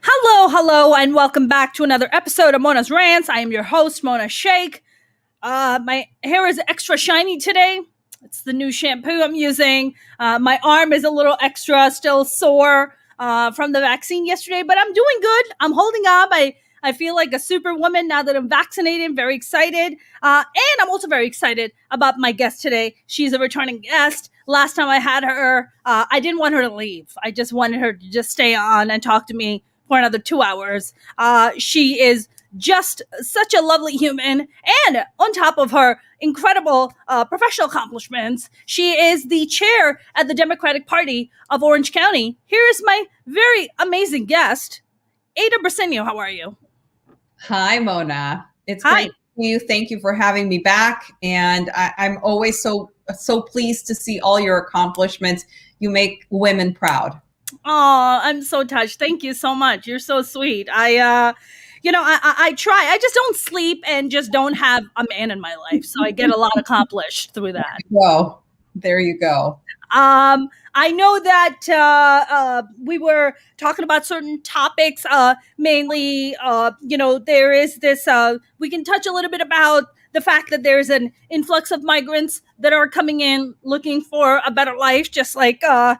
Hello, and welcome back to another episode of Mona's Rants. I am your host, Mona Shaikh. My hair is extra shiny today. It's the new shampoo I'm using. My arm is a little extra, still sore from the vaccine yesterday, but I'm doing good. I'm holding up. I feel like a superwoman now that I'm vaccinated. I'm very excited. And I'm also very excited about my guest today. She's a returning guest. Last time I had her, I didn't want her to leave. I just wanted her to just stay on and talk to me for another 2 hours. She is just such a lovely human. And on top of her incredible professional accomplishments, she is the chair at the Democratic Party of Orange County. Here is my very amazing guest, Ada Briceno. How are you? Hi, Mona. It's great to see you. Thank you for having me back. And I'm always so pleased to see all your accomplishments. You make women proud. Oh, I'm so touched. Thank you so much. You're so sweet. I try. I just don't sleep and just don't have a man in my life. So I get a lot accomplished through that. Well, there you go. I know that we were talking about certain topics, mainly, there is this, we can touch a little bit about the fact that there's an influx of migrants that are coming in looking for a better life, just like, I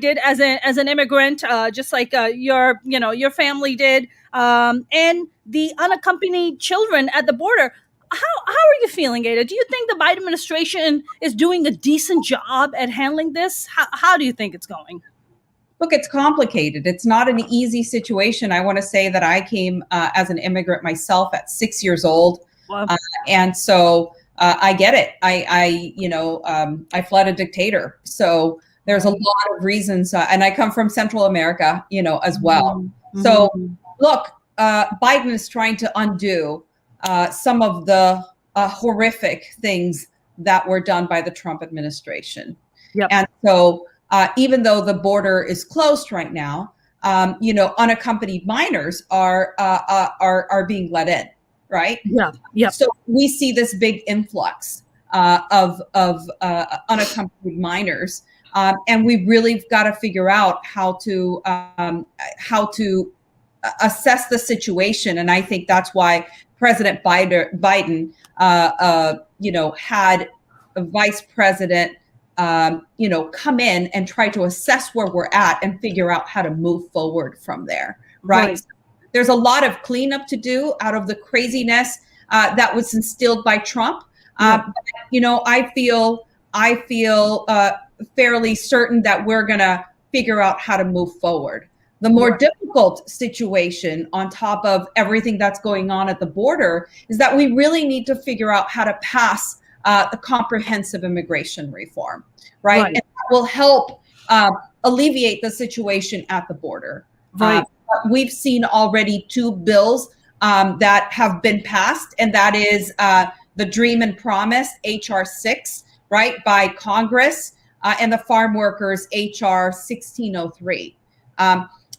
did as an immigrant, just like your family did, and the unaccompanied children at the border. How are you feeling, Ada? Do you think the Biden administration is doing a decent job at handling this? How do you think it's going? Look, it's complicated. It's not an easy situation. I want to say that I came as an immigrant myself at 6 years old. Wow. And so I get it. I fled a dictator. So there's a lot of reasons. And I come from Central America, as well. Mm-hmm. So look, Biden is trying to undo some of the horrific things that were done by the Trump administration. Yep. And so even though the border is closed right now, unaccompanied minors are being let in, right? Yeah. Yeah. So we see this big influx of unaccompanied minors, and we really got to figure out how to assess the situation. And I think that's why President Biden, had a vice president, come in and try to assess where we're at and figure out how to move forward from there. Right. There's a lot of cleanup to do out of the craziness that was instilled by Trump. But, I feel fairly certain that we're going to figure out how to move forward. The more difficult situation on top of everything that's going on at the border is that we really need to figure out how to pass a comprehensive immigration reform, right? And that will help alleviate the situation at the border. Right. We've seen already 2 bills that have been passed, and that is the Dream and Promise, HR 6, right, by Congress, and the Farm Workers, HR 1603.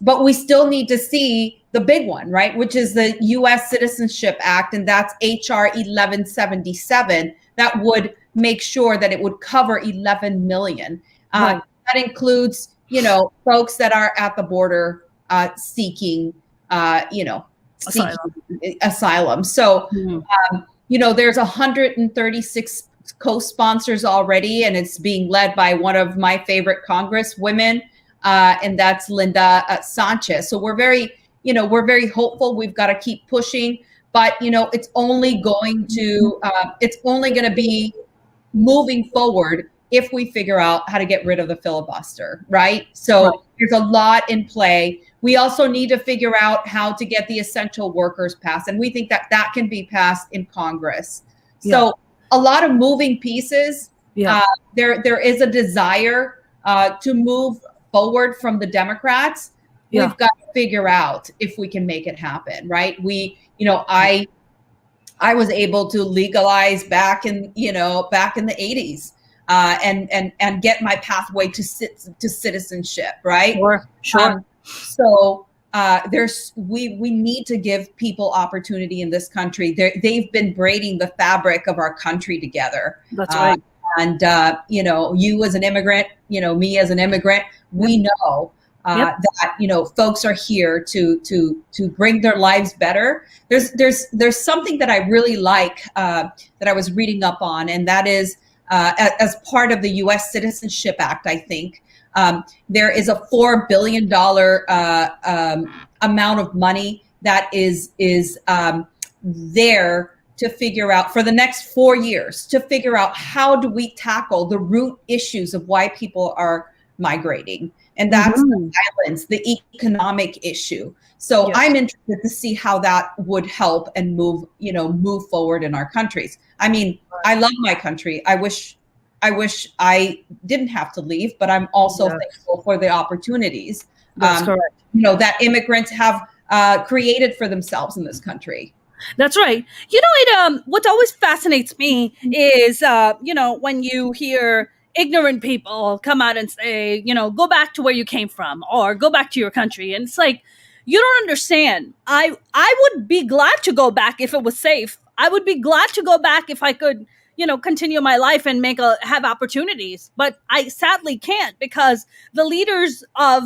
But we still need to see the big one, right, which is the U.S. Citizenship Act, and that's HR 1177, that would make sure that it would cover 11 million. That includes, folks that are at the border seeking asylum. So, there's 136 co-sponsors already, and it's being led by one of my favorite congresswomen, and that's Linda Sanchez. So we're very hopeful. We've got to keep pushing, but it's only going to be moving forward if we figure out how to get rid of the filibuster, right? So there's a lot in play. We also need to figure out how to get the essential workers passed, and we think that can be passed in Congress. So a lot of moving pieces. There is a desire to move forward from the Democrats. We've got to figure out if we can make it happen, right? I was able to legalize back in the 80s, and get my pathway to citizenship, right? Sure. So we need to give people opportunity in this country. They've been braiding the fabric of our country together. That's right. And you as an immigrant, me as an immigrant, we know that, folks are here to bring their lives better. There's something that I really like that I was reading up on, and that is as part of the U.S. Citizenship Act, I think, there is a $4 billion amount of money that is there to figure out for the next 4 years, to figure out how do we tackle the root issues of why people are migrating. And that's the violence, the economic issue. So yes. I'm interested to see how that would help and move forward in our countries. I mean, I love my country. I wish I didn't have to leave, but I'm also thankful for the opportunities that's correct. That immigrants have created for themselves in this country. That's right. What always fascinates me is, when you hear ignorant people come out and say, go back to where you came from or go back to your country. And it's like, you don't understand. I would be glad to go back if it was safe. I would be glad to go back if I could, continue my life and have opportunities. But I sadly can't because the leaders of,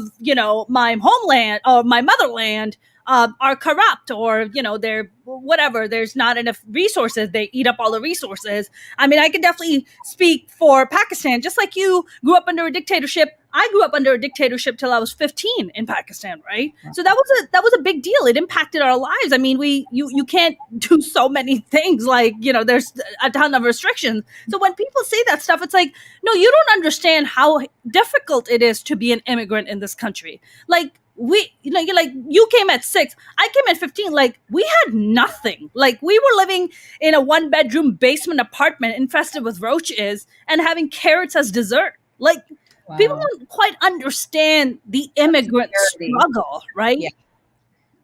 my homeland or my motherland are corrupt or, they're whatever. There's not enough resources. They eat up all the resources. I mean, I can definitely speak for Pakistan. Just like you grew up under a dictatorship, I grew up under a dictatorship till I was 15 in Pakistan, right? So that was a big deal. It impacted our lives. I mean, you can't do so many things like, there's a ton of restrictions. So when people say that stuff, it's like, no, you don't understand how difficult it is to be an immigrant in this country. Like, you're like, you came at 6, I came at 15. Like, we had nothing. Like, we were living in a 1-bedroom basement apartment infested with roaches and having carrots as dessert. Like, wow. People don't quite understand the immigrant struggle, right?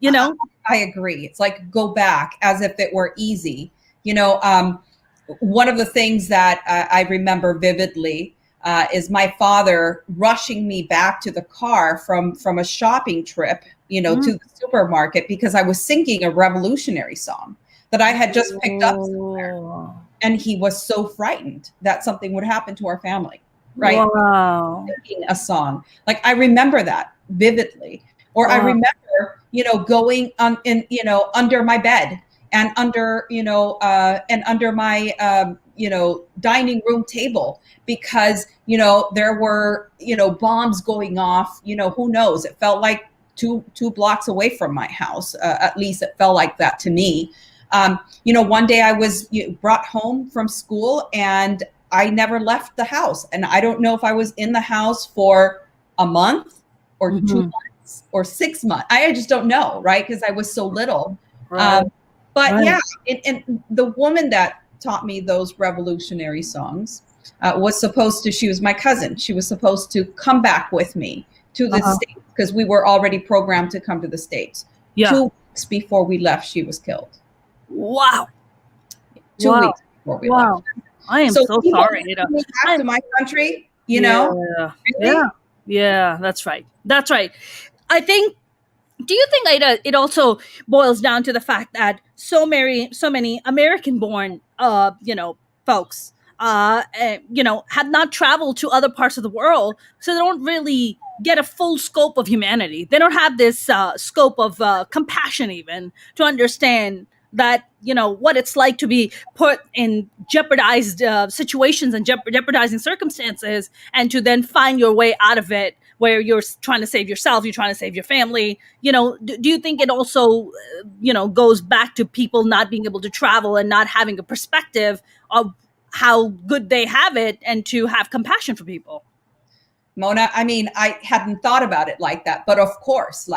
Yeah. I agree. It's like, go back as if it were easy. One of the things that I remember vividly is my father rushing me back to the car from a shopping trip, to the supermarket because I was singing a revolutionary song that I had just picked up somewhere. And he was so frightened that something would happen to our family, right? Wow. Singing a song. Like, I remember that vividly. Or wow. I remember, going under my bed and under my, dining room table because, there were, bombs going off, who knows? It felt like two blocks away from my house. At least it felt like that to me. One day I was brought home from school and I never left the house. And I don't know if I was in the house for a month or 2 months or 6 months. I just don't know, right? Because I was so little. Right. Yeah, and the woman that taught me those revolutionary songs she was my cousin. She was supposed to come back with me to the States because we were already programmed to come to the States. Yeah. 2 weeks before we left, she was killed. Wow. 2 weeks before we left. I am so sorry. Back to my country, know? Really? Yeah, that's right. That's right. Do you think, Ada, it also boils down to the fact that so many American-born, folks, have not traveled to other parts of the world, so they don't really get a full scope of humanity. They don't have this scope of compassion even to understand that, what it's like to be put in jeopardized situations and jeopardizing circumstances and to then find your way out of it where you're trying to save yourself, you're trying to save your family. Do you think it also, goes back to people not being able to travel and not having a perspective of how good they have it and to have compassion for people? Mona, I mean, I hadn't thought about it like that, but of course,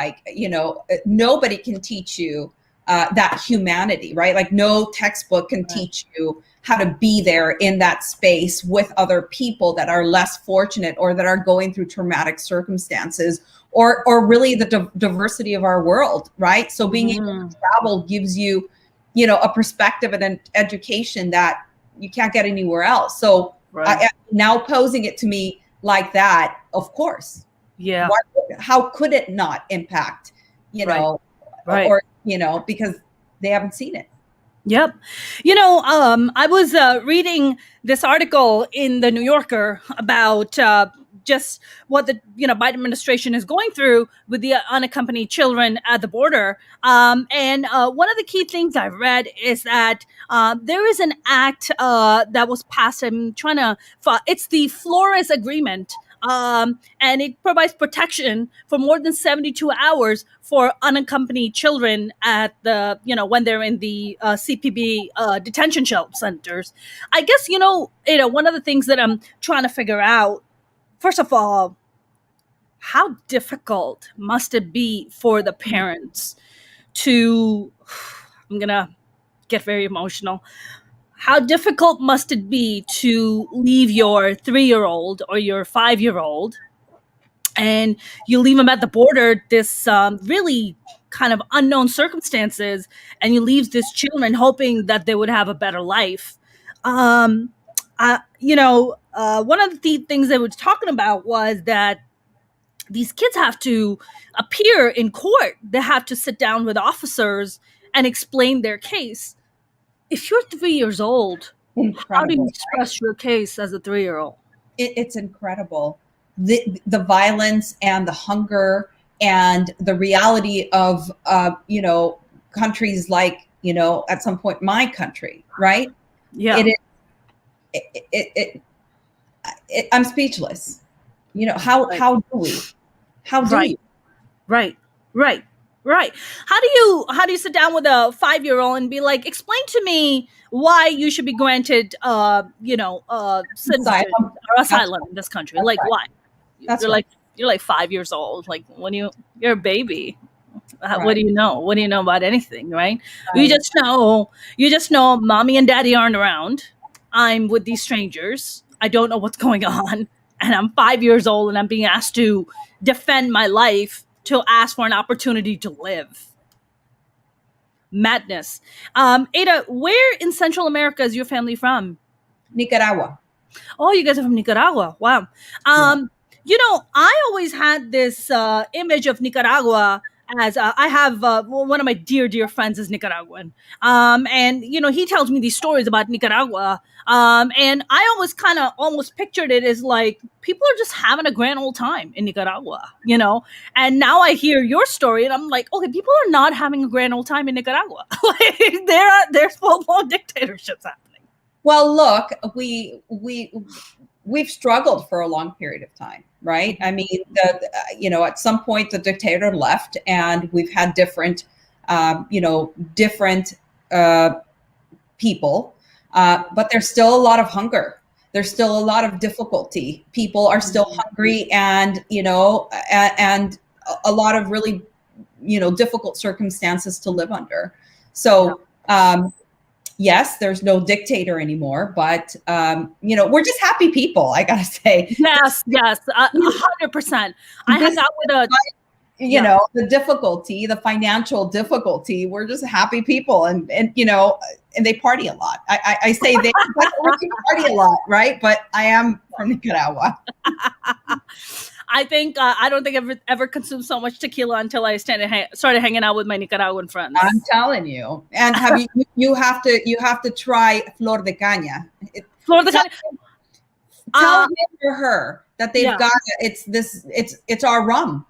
nobody can teach you that humanity, right? Like, no textbook can teach you how to be there in that space with other people that are less fortunate or that are going through traumatic circumstances or really the diversity of our world, right? So being able to travel gives you, a perspective and an education that you can't get anywhere else. So now posing it to me like that, of course. Yeah. How could it not impact, or, because they haven't seen it. Yep. I was reading this article in the New Yorker about just what the Biden administration is going through with the unaccompanied children at the border. And one of the key things I read is that there is an act that was passed. I'm trying to. It's the Flores Agreement. And it provides protection for more than 72 hours for unaccompanied children at the, when they're in the CPB detention centers. I guess, one of the things that I'm trying to figure out, first of all, how difficult must it be for the parents to, I'm going to get very emotional. How difficult must it be to leave your 3-year-old or your 5-year-old and you leave them at the border, this really kind of unknown circumstances, and you leave these children hoping that they would have a better life. One of the things they were talking about was that these kids have to appear in court. They have to sit down with officers and explain their case. If you're 3 years old, how do you express your case as a 3-year-old? It's incredible. The violence and the hunger and the reality of, countries like, at some point, my country, right? Yeah. I'm speechless. How do we? How do you? Right. How do you sit down with a 5-year-old and be like, explain to me why you should be granted, citizenship or asylum in this country? That's like, right. why? That's you're right. you're like 5 years old. Like you're a baby. Right. What do you know? What do you know about anything? Right? Right. You just know mommy and daddy aren't around. I'm with these strangers. I don't know what's going on. And I'm 5 years old and I'm being asked to defend my life, to ask for an opportunity to live. Madness. Ada, where in Central America is your family from? Nicaragua. Oh, you guys are from Nicaragua. Wow. I always had this image of Nicaragua as I have one of my dear friends is Nicaraguan. And he tells me these stories about Nicaragua. And I always kind of almost pictured it as like people are just having a grand old time in Nicaragua, And now I hear your story and I'm like, okay, people are not having a grand old time in Nicaragua. Like there's full-blown dictatorships happening. Well, look, we've struggled for a long period of time, right? I mean, at some point the dictator left, and we've had different people, but there's still a lot of hunger. There's still a lot of difficulty. People are still hungry, and and a lot of really difficult circumstances to live under. So. Yes, there's no dictator anymore, but we're just happy people. I gotta say. Yes, 100%. I hung out with the difficulty, the financial difficulty. We're just happy people, and they party a lot. I say they party a lot, right? But I am from Nicaragua. I think I don't think I've ever consumed so much tequila until I started hanging out with my Nicaraguan friends. I'm telling you. And have you have to try flor de caña. Flor de caña. Tell him or her that they've got it's our rum.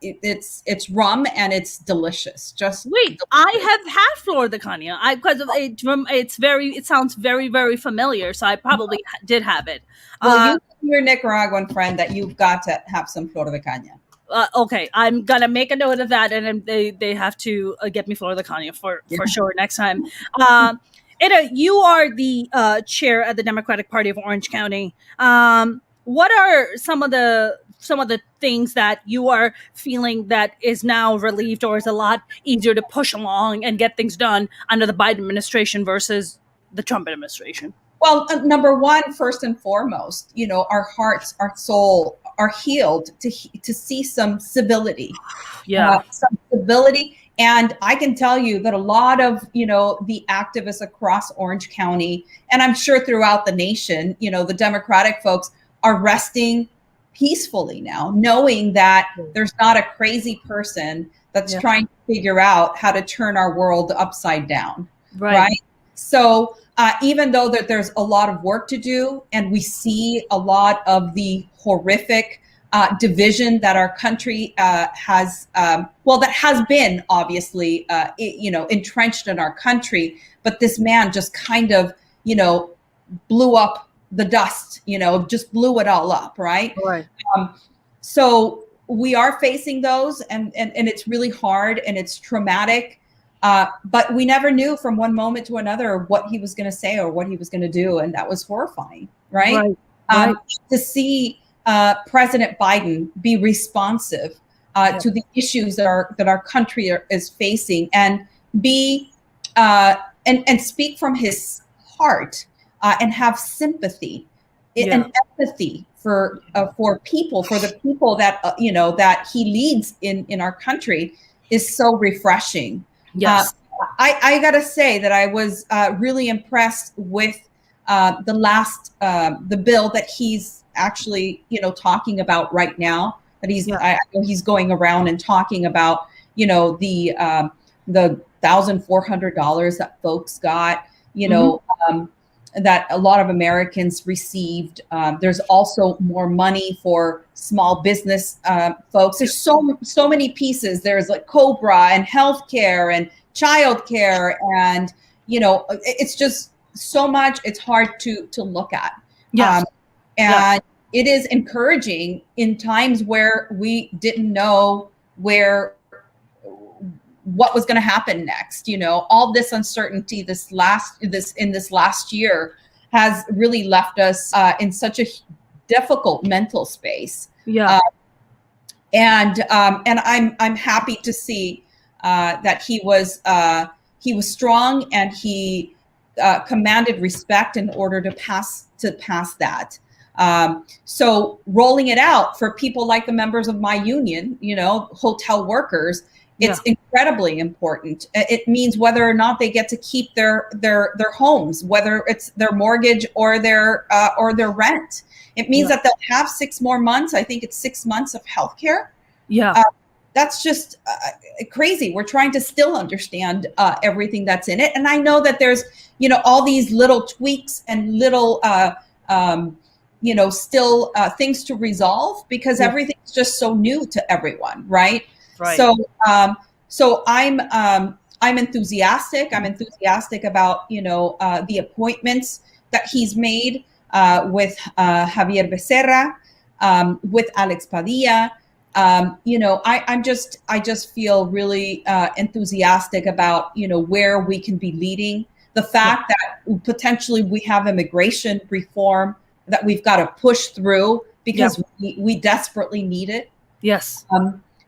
It's rum and it's delicious. Just wait, delicious. I have had flor de caña. Because it sounds very, very familiar. So I probably did have it. Well, you your Nicaraguan friend that you've got to have some flor de caña. Okay, I'm gonna make a note of that, and they have to get me flor de caña for sure next time. Ada, you are the chair at the Democratic Party of Orange County. What are some of the things that you are feeling that is now relieved or is a lot easier to push along and get things done under the Biden administration versus the Trump administration? Well, number one, first and foremost, our hearts, our soul are healed to see some civility. Yeah. Some civility. And I can tell you that a lot of, the activists across Orange County, and I'm sure throughout the nation, the Democratic folks are resting peacefully now, knowing that there's not a crazy person that's trying to figure out how to turn our world upside down. Right. So even though that there's a lot of work to do, and we see a lot of the horrific division that our country has, that has been obviously, entrenched in our country, but this man just kind of, blew up the dust, just blew it all up, right? Right. So we are facing those, and it's really hard and it's traumatic. But we never knew from one moment to another what he was going to say or what he was going to do. And that was horrifying, right? Right. To see President Biden be responsive to the issues that our country is facing, and be and speak from his heart, and have sympathy and empathy for people, for the people that that he leads in our country, is so refreshing. Yes. I gotta say that I was really impressed with the bill that he's actually talking about right now. That I know he's going around and talking about the $1,400 that folks got, that a lot of Americans received. There's also more money for small business folks. There's so many pieces. There's like COBRA and healthcare and childcare, and it's just so much. It's hard to look at. Yes. And it is encouraging in times where we didn't know what was going to happen next. All this uncertainty this last year has really left us in such a difficult mental space. Yeah. And I'm happy to see that he was strong, and he commanded respect in order to pass that. So rolling it out for people like the members of my union, hotel workers, it's incredibly important. It means whether or not they get to keep their homes, whether it's their mortgage or their rent. It means that they'll have 6 more months. I think it's 6 months of healthcare. Yeah. That's just crazy. We're trying to still understand everything that's in it. And I know that there's, all these little tweaks and little, still things to resolve, because everything's just so new to everyone. Right. Right. So I'm enthusiastic. I'm enthusiastic about, the appointments that he's made with Javier Becerra, with Alex Padilla. I just feel really enthusiastic about, where we can be leading. The fact that potentially we have immigration reform that we've got to push through, because we desperately need it. Yes.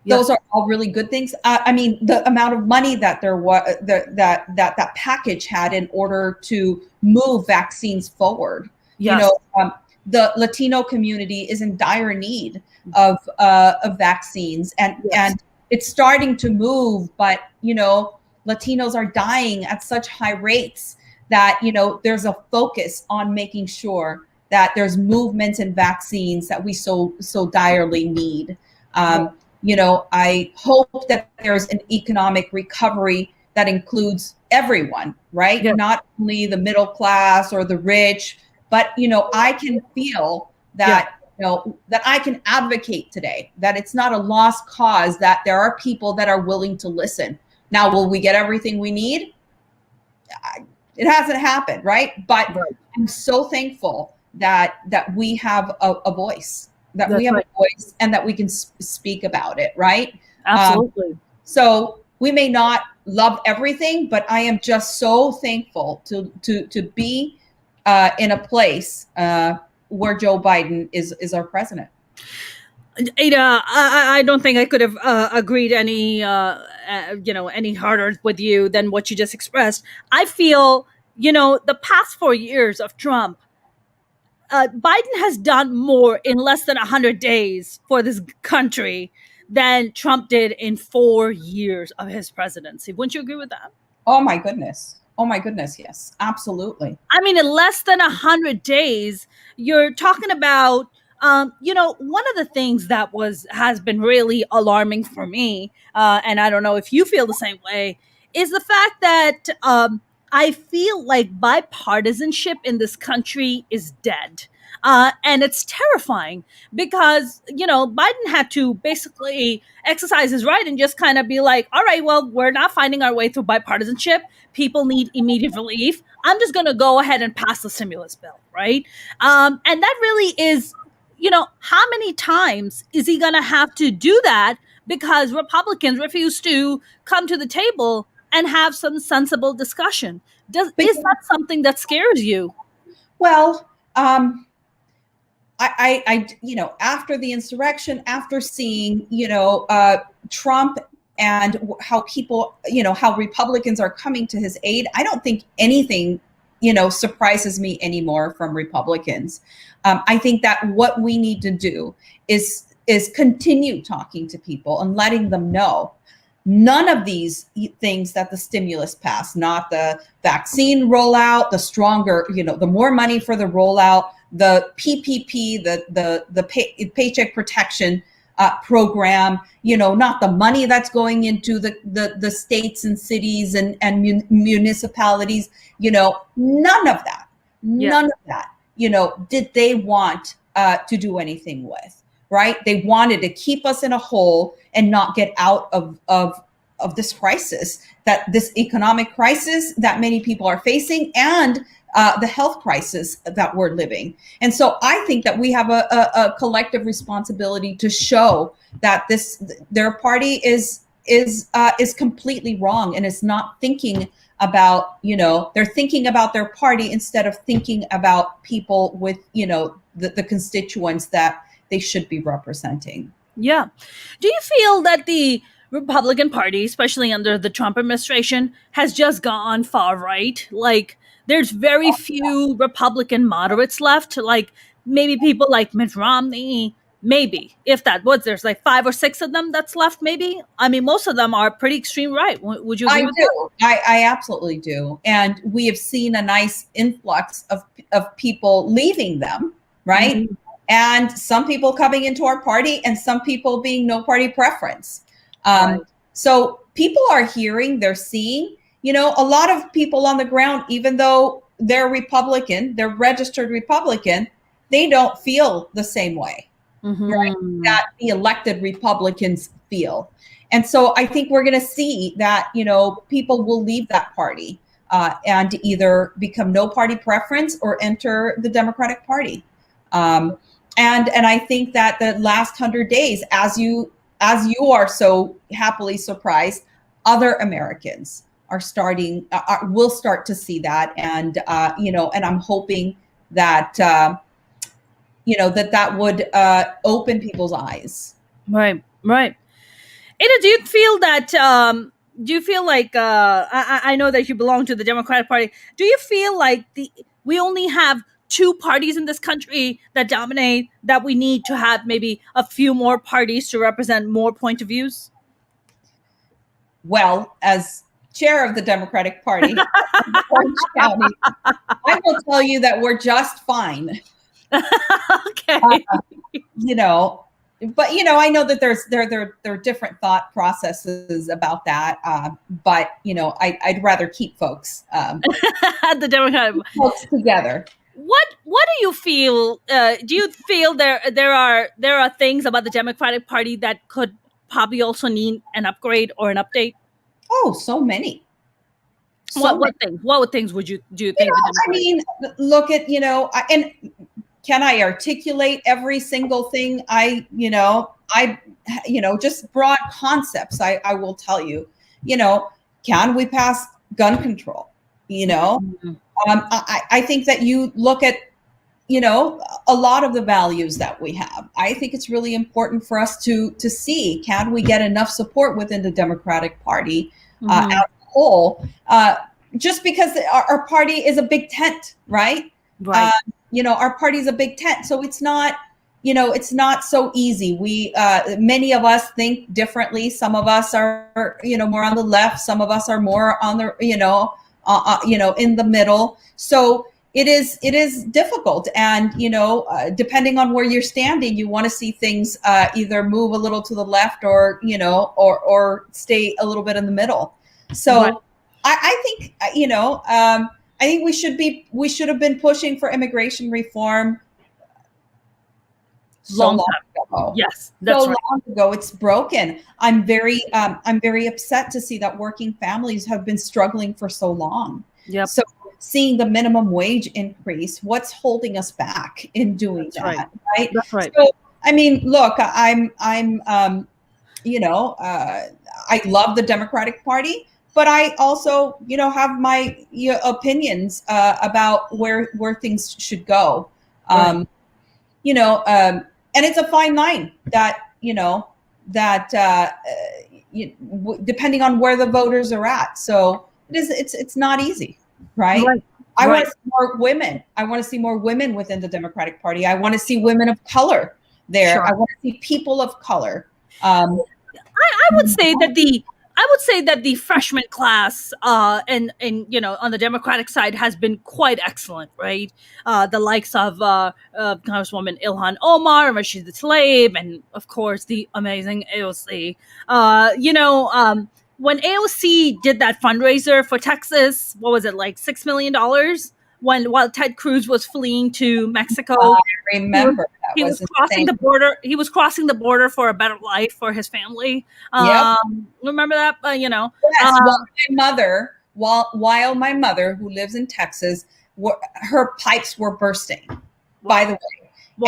Those are all really good things. I mean, the amount of money that there was, that package had in order to move vaccines forward. Yes. The Latino community is in dire need of vaccines, and it's starting to move, but Latinos are dying at such high rates that there's a focus on making sure that there's movements in vaccines that we so direly need. I hope that there's an economic recovery that includes everyone, right? Not only the middle class or the rich, but I can feel that that I can advocate today, that it's not a lost cause, that there are people that are willing to listen. Now, will we get everything we need? It hasn't happened, right? But I'm so thankful that we have a voice, that we have a voice, and that we can speak about it, right? Absolutely. So we may not love everything, but I am just so thankful to be in a place where Joe Biden is our president. Ada, I don't think I could have agreed any harder with you than what you just expressed. I feel, the past 4 years of Trump, Biden has done more in less than 100 days for this country than Trump did in 4 years of his presidency. Wouldn't you agree with that? Oh my goodness. Yes, absolutely. I mean, in less than 100 days, you're talking about, one of the things that has been really alarming for me, and I don't know if you feel the same way, is the fact that I feel like bipartisanship in this country is dead. And it's terrifying because, Biden had to basically exercise his right and just kind of be like, all right, well, we're not finding our way through bipartisanship. People need immediate relief. I'm just going to go ahead and pass the stimulus bill, right? And that really is, how many times is he going to have to do that because Republicans refuse to come to the table and have some sensible discussion? Is that something that scares you? Well, after the insurrection, after seeing, Trump and how people, how Republicans are coming to his aid, I don't think anything, surprises me anymore from Republicans. I think that what we need to do is continue talking to people and letting them know none of these things that the stimulus passed, not the vaccine rollout, the stronger, the more money for the rollout, the PPP, the paycheck protection program, not the money that's going into the states and cities and municipalities, none of that, did they want to do anything with. Right? They wanted to keep us in a hole and not get out of this crisis, this economic crisis that many people are facing, and the health crisis that we're living. And so I think that we have a collective responsibility to show that their party is completely wrong and is not thinking about, they're thinking about their party instead of thinking about people with, the constituents that they should be representing. Yeah. Do you feel that the Republican Party, especially under the Trump administration, has just gone far right? Like, there's very few Republican moderates left. Like, maybe people like Mitt Romney, maybe, if that. There's like 5 or 6 of them that's left, maybe? I mean, most of them are pretty extreme right. Would you agree with that? I absolutely do. And we have seen a nice influx of people leaving them, right? Mm-hmm. And some people coming into our party and some people being no party preference. Right. So people are hearing, they're seeing, a lot of people on the ground, even though they're Republican, they're registered Republican, they don't feel the same way, right? That the elected Republicans feel. And so I think we're going to see that, people will leave that party and either become no party preference or enter the Democratic Party. And I think that the last 100 days, as you are so happily surprised, other Americans are will start to see that, and and I'm hoping that that would open people's eyes. Right. Ada, do you feel that? Do you feel like I know that you belong to the Democratic Party? Do you feel like we only have 2 parties in this country that dominate, that we need to have maybe a few more parties to represent more point of views? Well, as chair of the Democratic Party in Orange County, I will tell you that we're just fine. Okay. But I know that there are different thought processes about that. But I'd rather keep folks the Democratic folks together. What do you feel? Do you feel there are things about the Democratic Party that could probably also need an upgrade or an update? Oh, so many. What things do you think? I mean, look at and can I articulate every single thing? Just broad concepts. I will tell you. Can we pass gun control? Mm-hmm. I think that you look at, a lot of the values that we have. I think it's really important for us to see, can we get enough support within the Democratic Party as a whole? Just because our party is a big tent, right? Right. Our party is a big tent, so it's not, it's not so easy. We, many of us think differently. Some of us are, more on the left. Some of us are more on the, in the middle. So it is difficult. And, depending on where you're standing, you want to see things either move a little to the left or, or stay a little bit in the middle. So, I think, I think we should have been pushing for immigration reform so long ago. Yes, that's right. Long ago. It's broken. I'm very upset to see that working families have been struggling for so long. Yep. So seeing the minimum wage increase, what's holding us back in doing that? Right. That's right. So, I mean, look, I love the Democratic Party, but I also, have my opinions about where things should go. Right. And it's a fine line that, depending on where the voters are at. So it's not easy, right? I want to see more women. I want to see more women within the Democratic Party. I want to see women of color there. Sure. I want to see people of color. I would say that the freshman class and on the Democratic side has been quite excellent, right? The likes of Congresswoman Ilhan Omar, Rashida Tlaib, and of course the amazing AOC. When AOC did that fundraiser for Texas, what was it, like $6 million? While Ted Cruz was fleeing to Mexico, I remember he was crossing the border. He was crossing the border for a better life for his family. Remember that? Yes, while my mother, who lives in Texas, her pipes were bursting. By the way,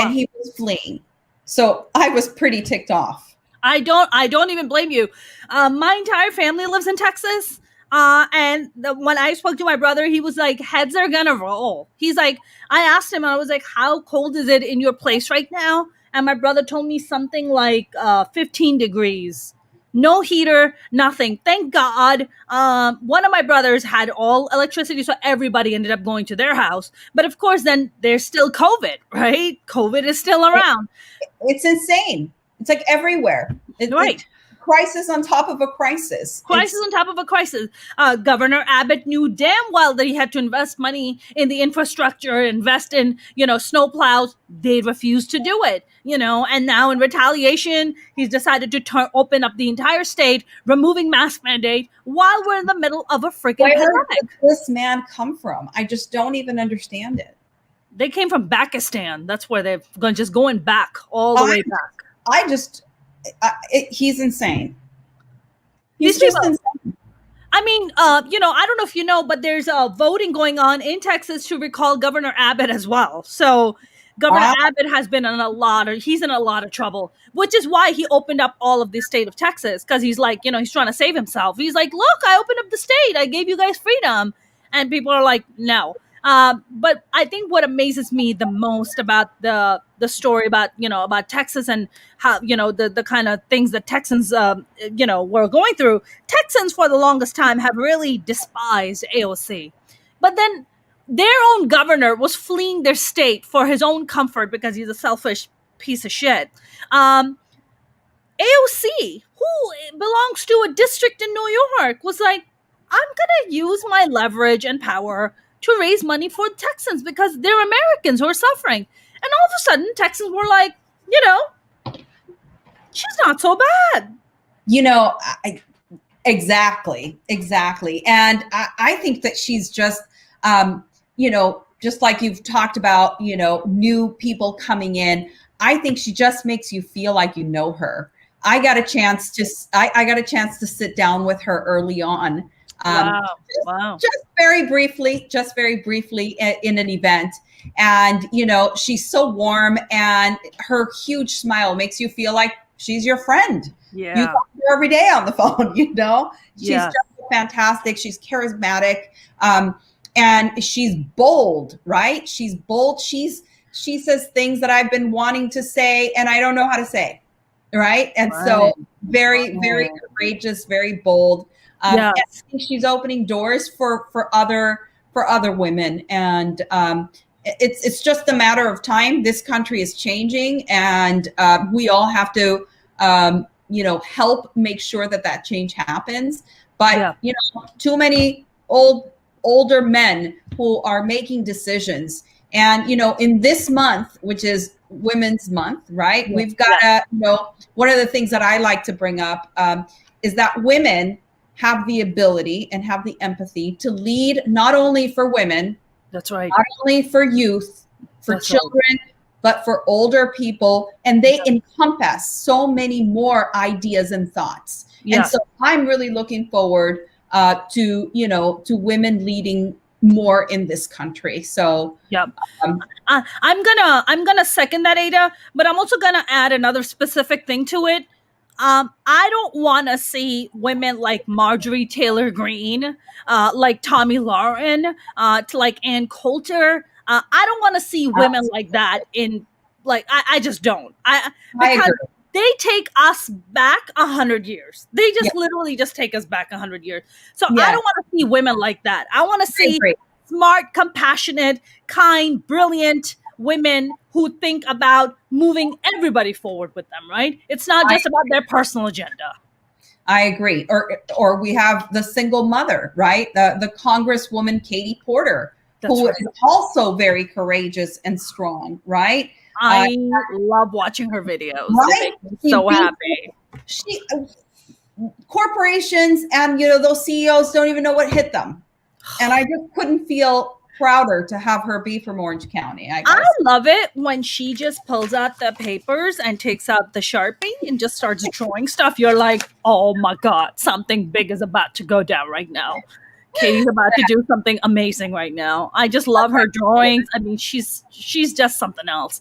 and he was fleeing. So I was pretty ticked off. I don't even blame you. My entire family lives in Texas. And when I spoke to my brother, he was like, heads are gonna roll. He's like, I asked him, I was like, how cold is it in your place right now? And my brother told me something like 15 degrees. No heater, nothing. Thank God. One of my brothers had all electricity, so everybody ended up going to their house. But of course, then there's still COVID, right? COVID is still around. It's insane. It's like everywhere. Right. Crisis on top of a crisis. Crisis on top of a crisis. Governor Abbott knew damn well that he had to invest money in the infrastructure, invest in, snow plows. They refused to do it, and now in retaliation, he's decided to open up the entire state, removing mask mandate while we're in the middle of a freaking pandemic. Where did this man come from? I just don't even understand it. They came from Pakistan. That's where they're going back all the way back. He's insane. He's just insane. I mean, I don't know if you know, but there's voting going on in Texas to recall Governor Abbott as well. So Governor Abbott has been he's in a lot of trouble, which is why he opened up all of the state of Texas. Cause he's like, he's trying to save himself. He's like, look, I opened up the state. I gave you guys freedom. And people are like, no. But I think what amazes me the most about the story about Texas and how, the kind of things that Texans, were going through. Texans for the longest time have really despised AOC. But then their own governor was fleeing their state for his own comfort because he's a selfish piece of shit. AOC, who belongs to a district in New York, was like, I'm going to use my leverage and power to raise money for Texans because they're Americans who are suffering. And all of a sudden, Texans were like, she's not so bad. Exactly. And I think that she's just, just like you've talked about, new people coming in. I think she just makes you feel like you know her. I got a chance to sit down with her early on. Just very briefly in an event. And, she's so warm and her huge smile makes you feel like she's your friend. Yeah. You talk to her every day on the phone, She's just fantastic. She's charismatic. And she's bold, right? She's bold. She says things that I've been wanting to say and I don't know how to say. Right. And so very, very courageous, very bold. I think she's opening doors for other women, and it's just a matter of time. This country is changing, and we all have to help make sure that change happens. But too many older men who are making decisions, and in this month, which is Women's Month, right? We've got one of the things that I like to bring up is that women have the ability and have the empathy to lead not only for women, that's right, not only for youth, for that's children, right, but for older people. And they encompass so many more ideas and thoughts. Yeah. And so I'm really looking forward to women leading more in this country. So I'm gonna second that, Ada, but I'm also gonna add another specific thing to it. I don't want to see women like Marjorie Taylor Greene, like Tomi Lahren, to like Ann Coulter. I don't want to see women like that in like I just don't. Because they take us back 100 years. They just literally just take us back 100 years. So I don't want to see women like that. I want to see smart, compassionate, kind, brilliant women who think about moving everybody forward with them, right? It's not just about their personal agenda. I agree. Or we have the single mother, right? The Congresswoman Katie Porter, who is also very courageous and strong, right? I love watching her videos. Right? They make me so happy. Corporations and those CEOs don't even know what hit them. And I just couldn't feel prouder to have her be from Orange County. I love it when she just pulls out the papers and takes out the Sharpie and just starts drawing stuff. You're like, oh my God, something big is about to go down right now. Katie's about to do something amazing right now. I just love her drawings. I mean, she's just something else.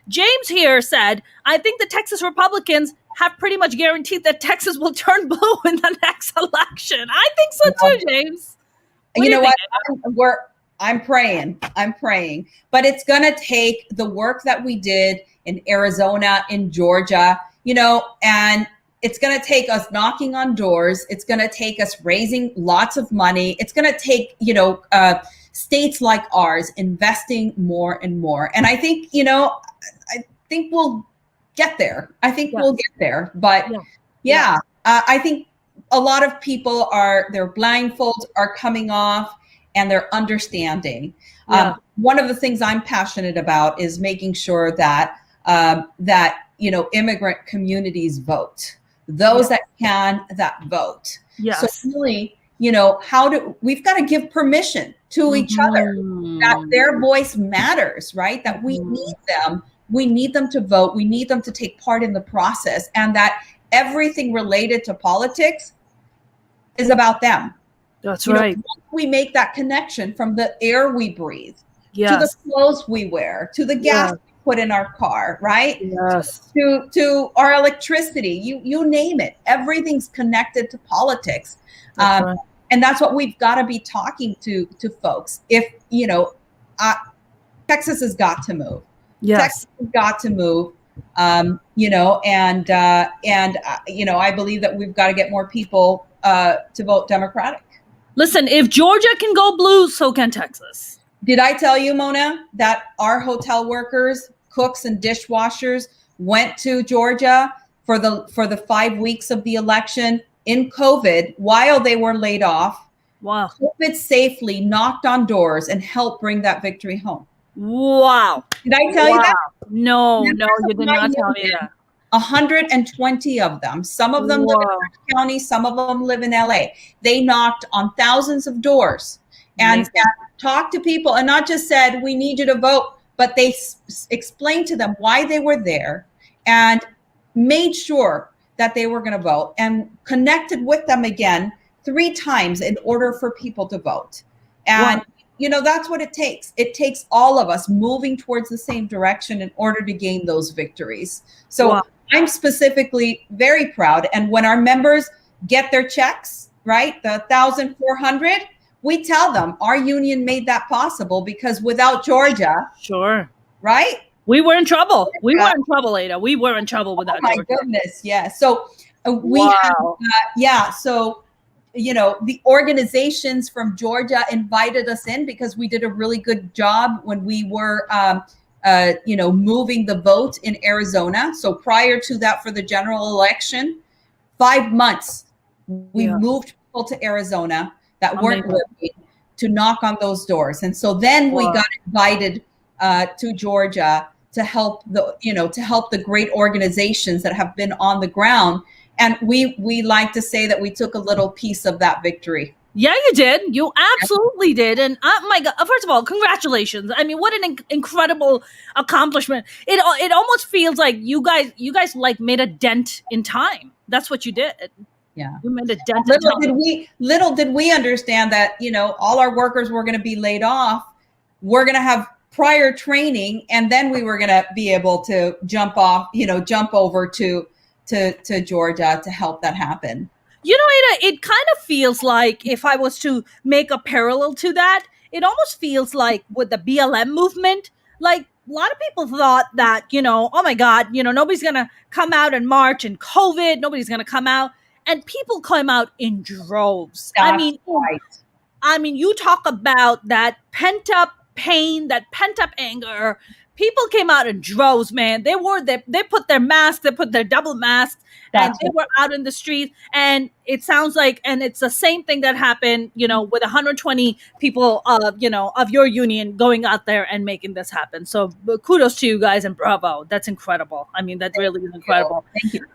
James here said, I think the Texas Republicans have pretty much guaranteed that Texas will turn blue in the next election. I think so too, James. You know what? I'm praying, but it's going to take the work that we did in Arizona, in Georgia, and it's going to take us knocking on doors. It's going to take us raising lots of money. It's going to take, states like ours investing more and more. And I think, I think we'll get there. We'll get there. But I think a lot of people their blindfolds are coming off and they're understanding. One of the things I'm passionate about is making sure that immigrant communities vote. Those that can, that vote. Yes. So really, we've got to give permission to each other that their voice matters, right? That we need them. We need them to vote. We need them to take part in the process, and that everything related to politics is about them. That's right. We make that connection from the air we breathe to the clothes we wear, to the gas we put in our car, right? Yes. To our electricity, you name it. Everything's connected to politics. Right. And that's what we've got to be talking to folks. If, Texas has got to move. Yes. Texas has got to move. I believe that we've got to get more people to vote Democratic. Listen, if Georgia can go blue, so can Texas. Did I tell you, Mona, that our hotel workers, cooks and dishwashers went to Georgia for the 5 weeks of the election in COVID while they were laid off? Wow. COVID safely knocked on doors and helped bring that victory home. Wow. Did I tell you that? No, you did not tell me that. 120 of them. Some of them live in Orange County. Some of them live in LA. They knocked on thousands of doors and talked to people, and not just said, we need you to vote, but they explained to them why they were there and made sure that they were going to vote and connected with them again 3 times in order for people to vote. And that's what it takes. It takes all of us moving towards the same direction in order to gain those victories. So I'm specifically very proud. And when our members get their checks, right, the 1,400, we tell them our union made that possible, because without Georgia, right? We were in trouble. We were in trouble, Ada. We were in trouble without Georgia. Oh my goodness, yeah. So we have, so the organizations from Georgia invited us in because we did a really good job when we were, moving the vote in Arizona. So prior to that, for the general election, 5 months, we moved people to Arizona that weren't living to knock on those doors. And so then we got invited to Georgia to help the great organizations that have been on the ground And we like to say that we took a little piece of that victory. Yeah, you did. You absolutely did. And oh my God, first of all, congratulations. I mean, what an incredible accomplishment. It almost feels like you guys like made a dent in time. That's what you did. Yeah. You made a dent in time. Little did we understand that, all our workers were going to be laid off. We're going to have prior training, and then we were going to be able to jump over to Georgia to help that happen. Ada, it kind of feels like, if I was to make a parallel to that, it almost feels like with the BLM movement, like a lot of people thought that, oh my God, nobody's going to come out and march in COVID. Nobody's going to come out. And people come out in droves. That's right. I mean, you talk about that pent up pain, that pent up anger. People came out in droves, man. They put their masks, they put their double masks, and they were out in the street. And it sounds like, and it's the same thing that happened, with 120 people, of your union going out there and making this happen. So kudos to you guys and bravo. That's incredible. I mean, that really is incredible. Thank you.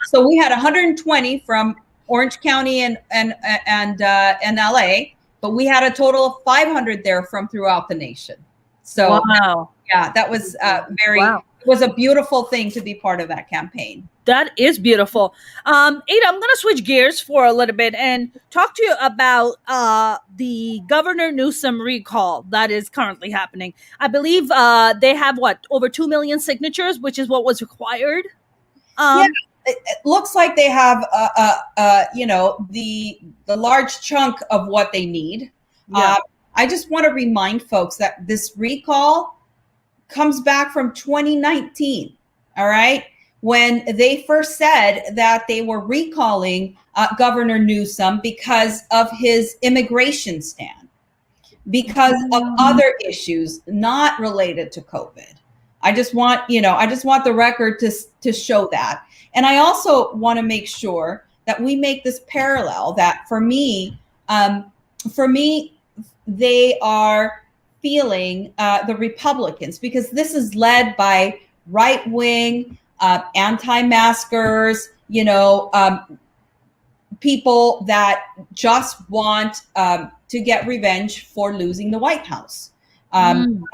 So we had 120 from Orange County and LA, but we had a total of 500 there from throughout the nation. So wow. Yeah, that was it was a beautiful thing to be part of that campaign. That is beautiful. Ada, I'm going to switch gears for a little bit and talk to you about the Governor Newsom recall that is currently happening. I believe they have over 2 million signatures, which is what was required. It looks like they have the large chunk of what they need. Yeah. I just want to remind folks that this recall comes back from 2019, all right? When they first said that they were recalling Governor Newsom because of his immigration stand, because of other issues not related to COVID. I just want the record to show that. And I also want to make sure that we make this parallel that for me, they are feeling the Republicans, because this is led by right-wing anti-maskers, people that just want to get revenge for losing the White House. And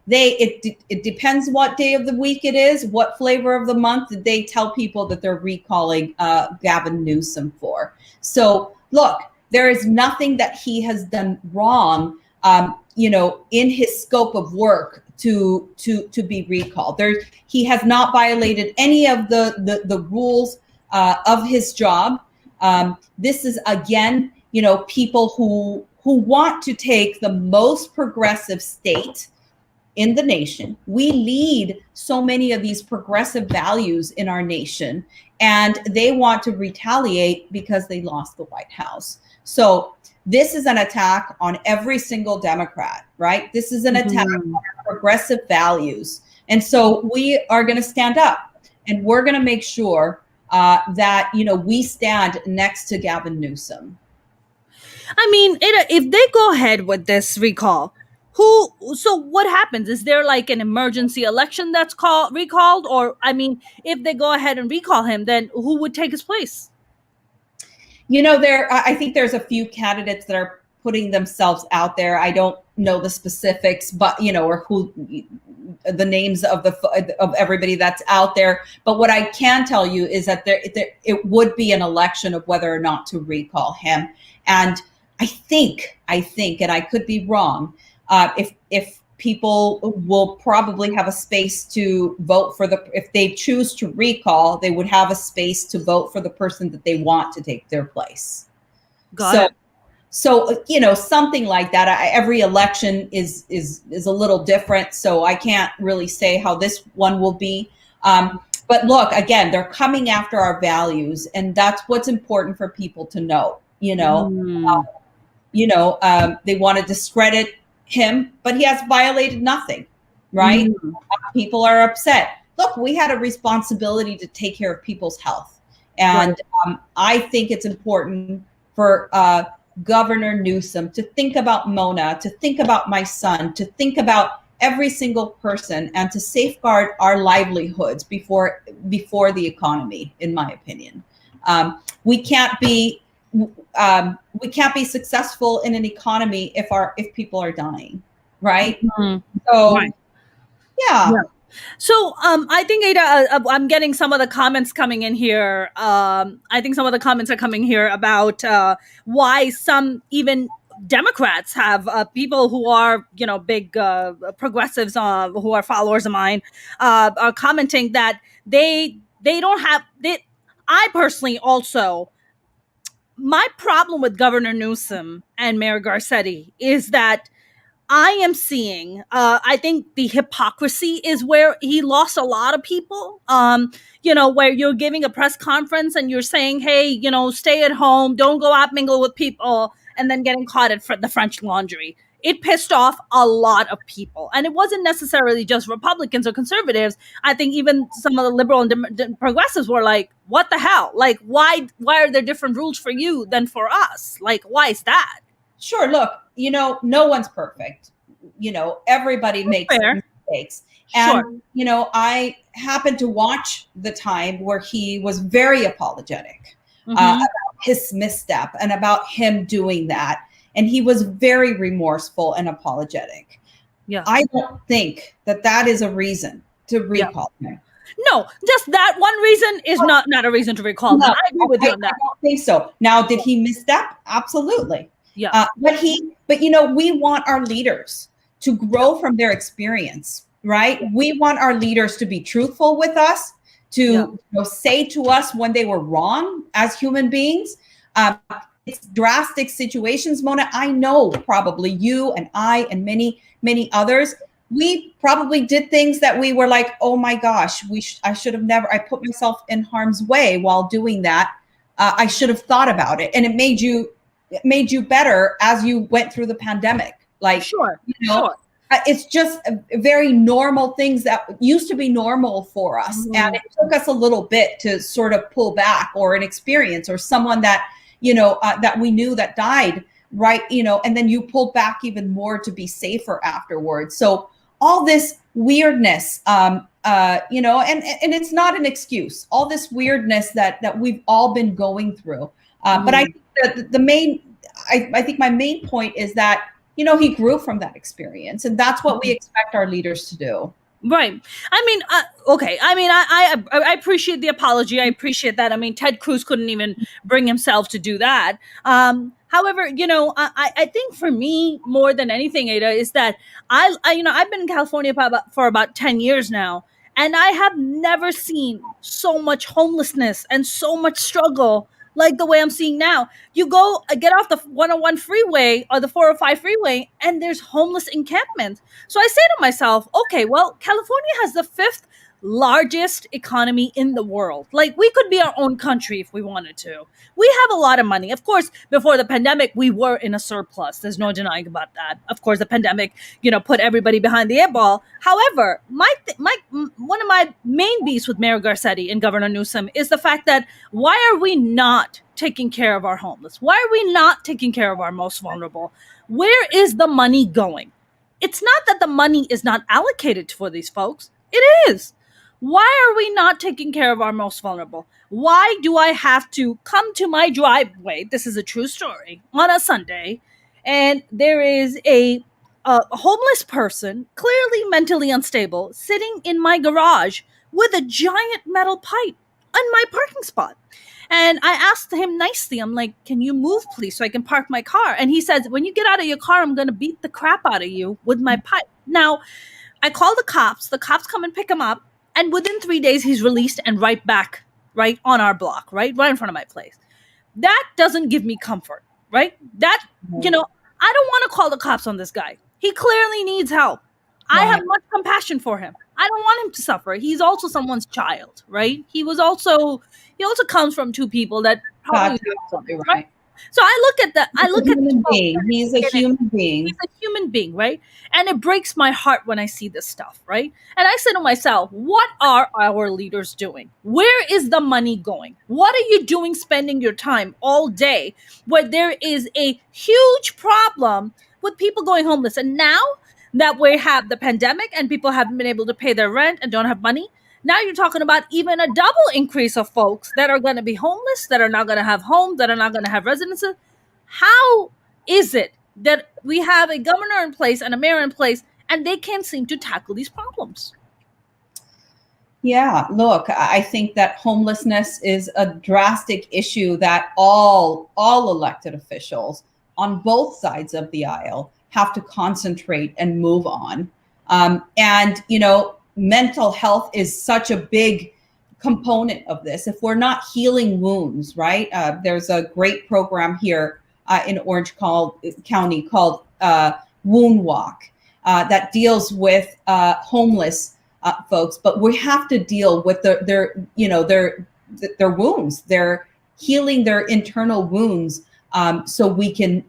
it depends what day of the week it is, what flavor of the month that they tell people that they're recalling Gavin Newsom for. So look, there is nothing that he has done wrong, in his scope of work to be recalled. He has not violated any of the rules of his job. This is, again, people who want to take the most progressive state in the nation. We lead so many of these progressive values in our nation, and they want to retaliate because they lost the White House. So this is an attack on every single Democrat, right? This is an attack on our progressive values. And so we are going to stand up, and we're going to make sure that, we stand next to Gavin Newsom. I mean, if they go ahead with this recall, so what happens? Is there like an emergency election that's recalled? Or, I mean, if they go ahead and recall him, then who would take his place? I think there's a few candidates that are putting themselves out there. I don't know the specifics, but or who the names of everybody that's out there. But what I can tell you is that it would be an election of whether or not to recall him. And I think, and I could be wrong, if people will probably have a space to vote for if they choose to recall, they would have a space to vote for the person that they want to take their place. Got it. So, something like that. Every election is a little different, so I can't really say how this one will be. But look, again, they're coming after our values, and that's what's important for people to know. They want to discredit him, but he has violated nothing, right? People are upset. Look, we had a responsibility to take care of people's health. And I think it's important for Governor Newsom to think about Mona, to think about my son, to think about every single person, and to safeguard our livelihoods before the economy, in my opinion. We can't be successful in an economy if people are dying, right? Mm-hmm. So, Right. yeah. So I think, Ada, I'm getting some of the comments coming in here. I think some of the comments are coming here about why some even Democrats have people who are, big progressives who are followers of mine are commenting that they don't have they. I personally also, my problem with Governor Newsom and Mayor Garcetti is that I am seeing, I think the hypocrisy is where he lost a lot of people. Where you're giving a press conference and you're saying, hey, stay at home, don't go out, mingle with people, and then getting caught at the French Laundry. It pissed off a lot of people. And it wasn't necessarily just Republicans or conservatives. I think even some of the liberal and progressives were like, what the hell? Like, why are there different rules for you than for us? Like, why is that? Sure. Look, no one's perfect. Everybody makes mistakes. Sure. And, I happened to watch the time where he was very apologetic about his misstep and about him doing that. And he was very remorseful and apologetic. Yeah. I don't think that is a reason to recall him. No, just that one reason is not a reason to recall him. I agree with you on that. I don't think so. Now, did he misstep? Absolutely. Yeah. But we want our leaders to grow from their experience, right? We want our leaders to be truthful with us, to say to us when they were wrong as human beings. It's drastic situations, Mona. I know probably you and I and many, many others, we probably did things that we were like, oh my gosh, I should have never, I put myself in harm's way while doing that. I should have thought about it. And it made you better as you went through the pandemic. Like, sure. It's just very normal things that used to be normal for us. Mm-hmm. And it took us a little bit to sort of pull back, or an experience, or someone that, that we knew that died, right? And then you pulled back even more to be safer afterwards. So all this weirdness, and it's not an excuse, all this weirdness that we've all been going through. But I think that I think my main point is that, he grew from that experience, and that's what we expect our leaders to do. Right. I mean, okay. I mean, I appreciate the apology. I appreciate that. I mean, Ted Cruz couldn't even bring himself to do that. However, I think for me, more than anything, Ada, is that I've been in California for about 10 years now, and I have never seen so much homelessness and so much struggle like the way I'm seeing now. You get off the 101 freeway or the 405 freeway, and there's homeless encampments. So I say to myself, okay, well, California has the 5th largest economy in the world. Like, we could be our own country if we wanted to. We have a lot of money. Of course, before the pandemic, we were in a surplus. There's no denying about that. Of course, the pandemic, put everybody behind the 8 ball. However, one of my main beefs with Mayor Garcetti and Governor Newsom is the fact that why are we not taking care of our homeless? Why are we not taking care of our most vulnerable? Where is the money going? It's not that the money is not allocated for these folks. It is. Why are we not taking care of our most vulnerable? Why do I have to come to my driveway? This is a true story. On a Sunday, and there is a homeless person, clearly mentally unstable, sitting in my garage with a giant metal pipe on my parking spot. And I asked him nicely, I'm like, can you move, please, so I can park my car? And he says, when you get out of your car, I'm going to beat the crap out of you with my pipe. Now, I call the cops. The cops come and pick him up. And within 3 days, he's released and right back, right on our block, right in front of my place. That doesn't give me comfort, right? That, I don't want to call the cops on this guy. He clearly needs help. Right. I have much compassion for him. I don't want him to suffer. He's also someone's child, right? He also comes from 2 people that probably, absolutely right. So I look at He's a human being. He's a human being, right? And it breaks my heart when I see this stuff, right? And I say to myself, what are our leaders doing? Where is the money going? What are you doing spending your time all day where there is a huge problem with people going homeless? And now that we have the pandemic and people haven't been able to pay their rent and don't have money, Now you're talking about even a double increase of folks that are going to be homeless, that are not going to have homes, that are not going to have residences. How is it that we have a governor in place and a mayor in place and they can't seem to tackle these problems? Yeah, look, I think that homelessness is a drastic issue that all elected officials on both sides of the aisle have to concentrate and move on. And mental health is such a big component of this. If we're not healing wounds, right? There's a great program here in Orange County called Wound Walk that deals with homeless folks, but we have to deal with their wounds. They're healing their internal wounds, so we can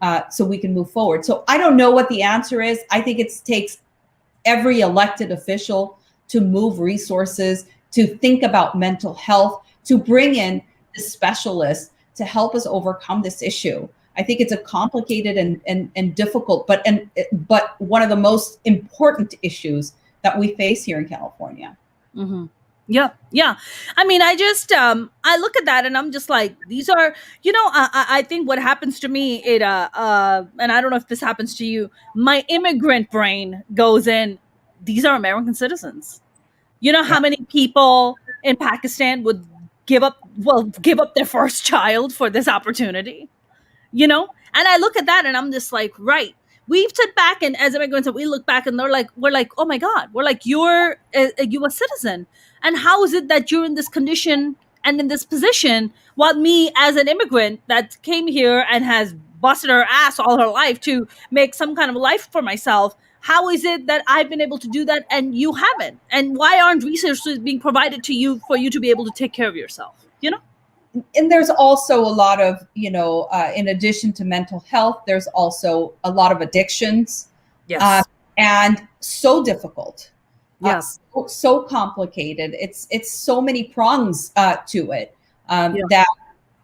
move forward. So I don't know what the answer is. I think it takes every elected official to move resources, to think about mental health, to bring in the specialists to help us overcome this issue. I think it's a complicated and difficult, but one of the most important issues that we face here in California. Mm-hmm. Yeah. I mean, I just I look at that and I'm just like, these are, I think what happens to me, Ada, and I don't know if this happens to you, my immigrant brain goes in, these are American citizens. You know how many people in Pakistan would give up their first child for this opportunity? And I look at that and I'm just like, right. We've sit back and as immigrants, we look back and we're like, oh my God, we're like, you're a U.S. citizen. And how is it that you're in this condition and in this position while me as an immigrant that came here and has busted her ass all her life to make some kind of life for myself, how is it that I've been able to do that and you haven't? And why aren't resources being provided to you for you to be able to take care of yourself? And there's also a lot of, in addition to mental health, there's also a lot of addictions. Yes. And so difficult. Yes. So complicated. It's so many prongs to it that,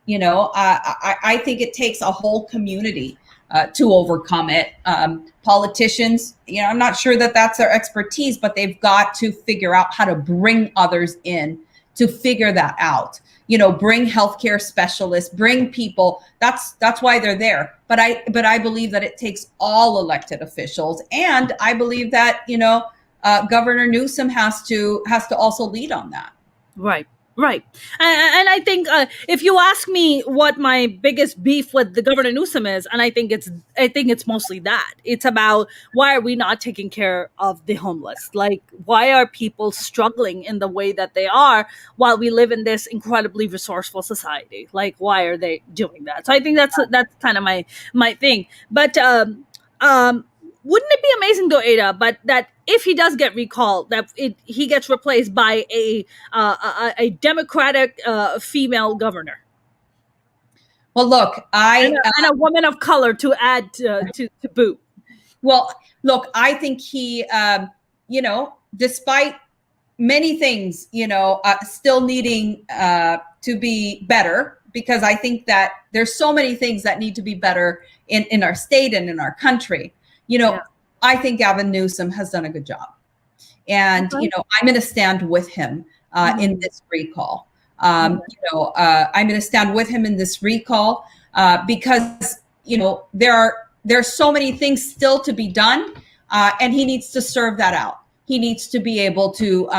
I think it takes a whole community to overcome it. Politicians, I'm not sure that that's their expertise, but they've got to figure out how to bring others in to figure that out. Bring healthcare specialists, bring people. That's why they're there. But I believe that it takes all elected officials, and I believe that Governor Newsom has to also lead on that. Right. And I think if you ask me what my biggest beef with the Governor Newsom is, and I think it's mostly that. It's about, why are we not taking care of the homeless? Like, why are people struggling in the way that they are while we live in this incredibly resourceful society? Like, why are they doing that? So I think that's kind of my thing. But wouldn't it be amazing though, Ada, but that if he does get recalled, that he gets replaced by a Democratic female governor? Well, look, and a woman of color to add to boot. Well, look, I think he, despite many things, still needing to be better, because I think that there's so many things that need to be better in our state and in our country. I think Gavin Newsom has done a good job. And, I'm going to stand with him in this recall. I'm going to stand with him in this recall because, there's so many things still to be done, and he needs to serve that out. He needs to be able to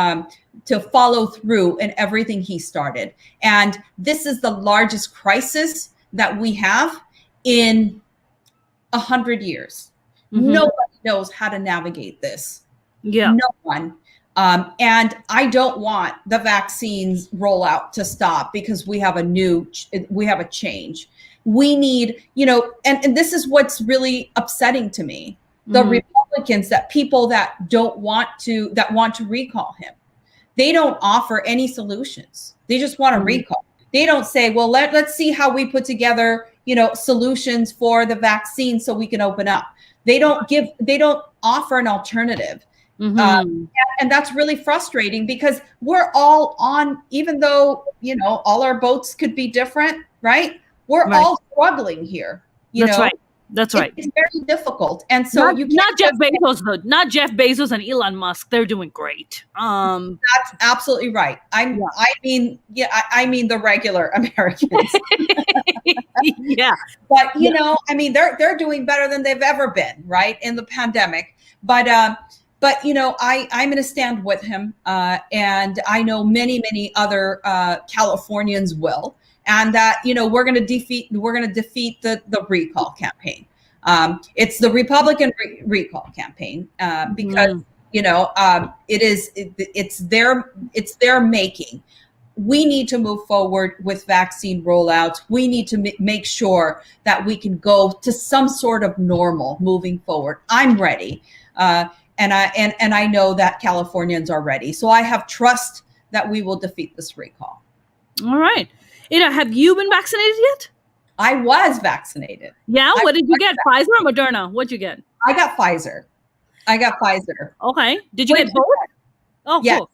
follow through in everything he started. And this is the largest crisis that we have in 100 years. Mm-hmm. Nobody knows how to navigate this. Yeah. No one. And I don't want the vaccines rollout to stop because we have a change. We need, and this is what's really upsetting to me. The Republicans, people that want to recall him, they don't offer any solutions. They just want to recall. They don't say, well, let's see how we put together, solutions for the vaccine so we can open up. They don't offer an alternative. Mm-hmm. And that's really frustrating because we're all on, even though, all our boats could be different, right? We're all struggling here. That's right. That's right. It's very difficult. And so not Jeff Bezos though. Not Jeff Bezos and Elon Musk. They're doing great. That's absolutely right. I mean the regular Americans. Yeah. But I mean, they're doing better than they've ever been, right, in the pandemic. But I'm going to stand with him, and I know many other Californians will, and that we're going to defeat the recall campaign. It's the Republican recall campaign because it's their making. We need to move forward with vaccine rollouts. We need to make sure that we can go to some sort of normal moving forward. I'm ready. And I know that Californians are ready. So I have trust that we will defeat this recall. All right. Have you been vaccinated yet? I was vaccinated. Yeah? What did you get? Pfizer or Moderna? What'd you get? I got Pfizer. Okay. Did you get both? Oh, yes. Cool.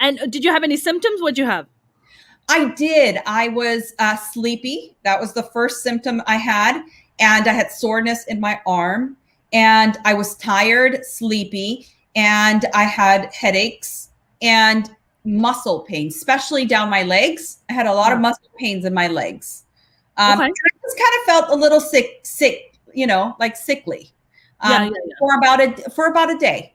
And did you have any symptoms? What'd you have? I did. I was sleepy. That was the first symptom I had. And I had soreness in my arm. And I was tired, sleepy. And I had headaches and muscle pain, especially down my legs. I had a lot of muscle pains in my legs. I just kind of felt a little sick, like sickly. For about a day.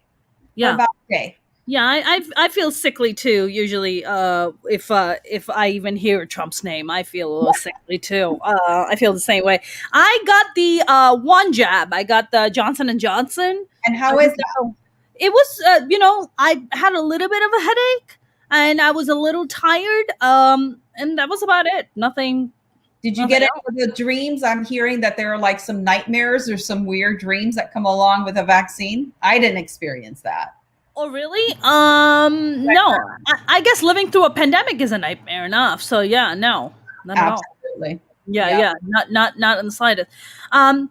Yeah, I feel sickly too. Usually, if I even hear Trump's name, I feel a little sickly too. I feel the same way. I got the one jab. I got the Johnson & Johnson. And how is that? It was, I had a little bit of a headache, and I was a little tired. And that was about it. Nothing. Did you get any of the dreams? I'm hearing that there are like some nightmares or some weird dreams that come along with a vaccine. I didn't experience that. Oh, really? No. I guess living through a pandemic is a nightmare enough. So yeah, no, not at all. Absolutely. Yeah. Not in the slightest. Ada,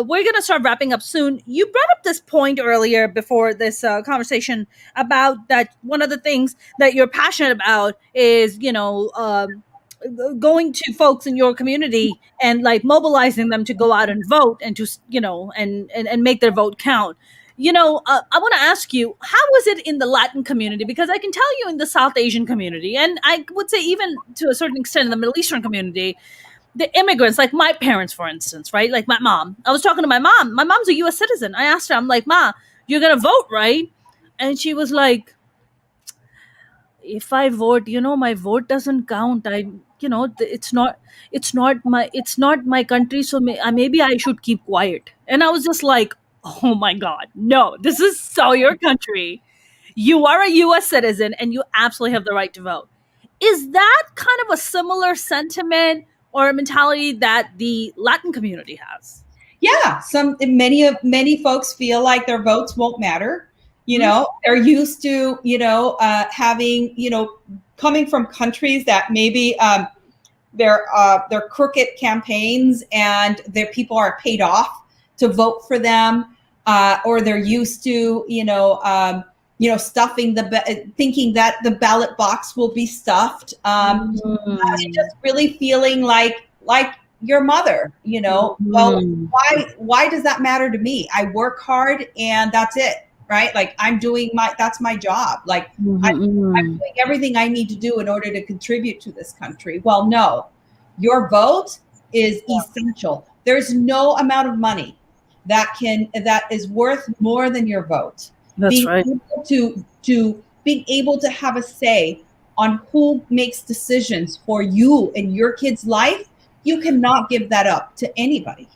we're gonna start wrapping up soon. You brought up this point earlier before this conversation about that one of the things that you're passionate about is, going to folks in your community and like mobilizing them to go out and vote and to, and make their vote count. I want to ask you, how was it in the Latin community? Because I can tell you in the South Asian community, and I would say even to a certain extent in the Middle Eastern community, the immigrants, like my parents, for instance, right? Like my mom. I was talking to my mom. My mom's a U.S. citizen. I asked her, I'm like, Ma, you're going to vote, right? And she was like, if I vote, my vote doesn't count. It's not my country. So maybe I should keep quiet. And I was just like, oh my God, no, this is so your country. You are a U.S. citizen and you absolutely have the right to vote. Is that kind of a similar sentiment or a mentality that the Latin community has? Yeah, many folks feel like their votes won't matter. They're used to, having, coming from countries that maybe they're crooked campaigns and their people are paid off to vote for them. Or they're used to, stuffing thinking that the ballot box will be stuffed. Just really feeling like your mother, Well, why does that matter to me? I work hard and that's it, right? Like that's my job. Like I'm doing everything I need to do in order to contribute to this country. Well, no, your vote is essential. There's no amount of money that is worth more than your vote. That's right. Being able to have a say on who makes decisions for you and your kid's life, you cannot give that up to anybody.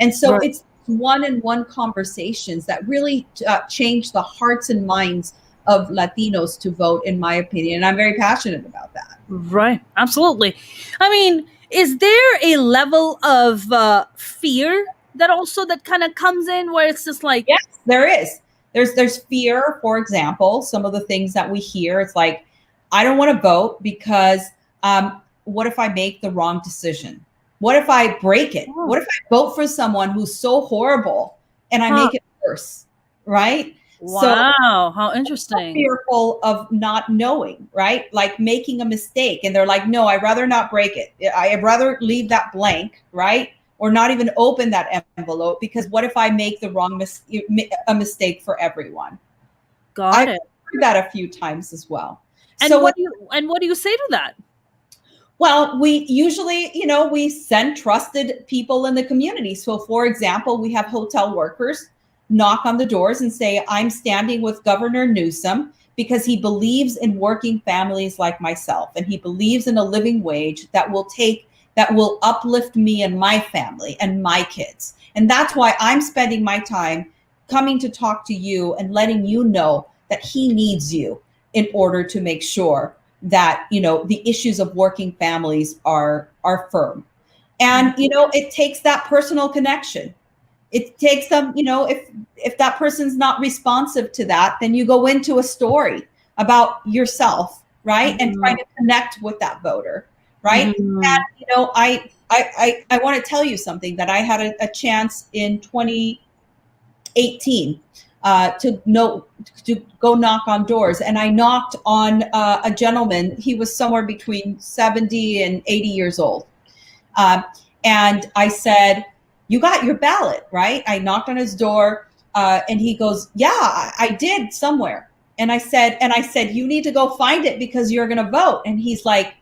And so It's one-on-one conversations that really change the hearts and minds of Latinos to vote, in my opinion. And I'm very passionate about that. Right. Absolutely. I mean, is there a level of fear that kind of comes in where it's just like, yes, there is. There's fear. For example, some of the things that we hear, it's like, I don't want to vote because what if I make the wrong decision? What if I break it? Oh. What if I vote for someone who's so horrible and I make it worse? Right? Wow, how interesting. Fearful of not knowing, right? Like making a mistake. And they're like, no, I'd rather not break it. I'd rather leave that blank, right? or not even open that envelope, because what if I make the wrong mistake for everyone? Got it. Heard that a few times as well. And So what do you say to that? Well, we usually, we send trusted people in the community. So for example, we have hotel workers knock on the doors and say, I'm standing with Governor Newsom because he believes in working families like myself. And he believes in a living wage that will uplift me and my family and my kids. And that's why I'm spending my time coming to talk to you and letting you know that he needs you in order to make sure that, the issues of working families are firm. And, it takes that personal connection. It takes them, if that person's not responsive to that, then you go into a story about yourself, right? And try to connect with that voter, right? And, I want to tell you something, that I had a chance in 2018 to go knock on doors. And I knocked on a gentleman. He was somewhere between 70 and 80 years old. And I said, you got your ballot, right? I knocked on his door and he goes, yeah, I did somewhere. And I said, you need to go find it because you're going to vote. And he's like,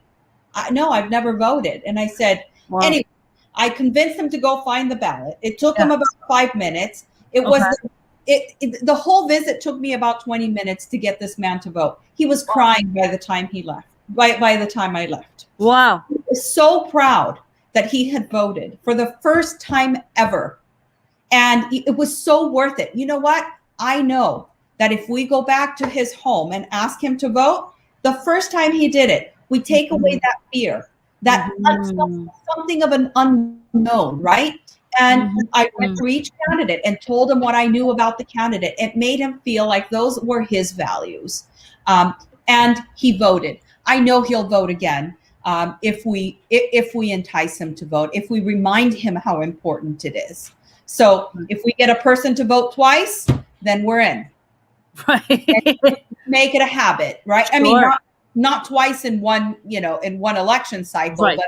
no, I've never voted. And I said, wow. Anyway, I convinced him to go find the ballot. It took him about 5 minutes. It was the whole visit took me about 20 minutes to get this man to vote. He was crying by the time he left, by the time I left. Wow. He was so proud that he had voted for the first time ever. And it was so worth it. You know what? I know that if we go back to his home and ask him to vote, the first time he did it, we take away that fear, that something of an unknown, right? And I went through each candidate and told him what I knew about the candidate. It made him feel like those were his values. And he voted. I know he'll vote again if we entice him to vote, if we remind him how important it is. So if we get a person to vote twice, then we're in. Right. Make it a habit, right? Sure. I mean, not twice in one election cycle, right. But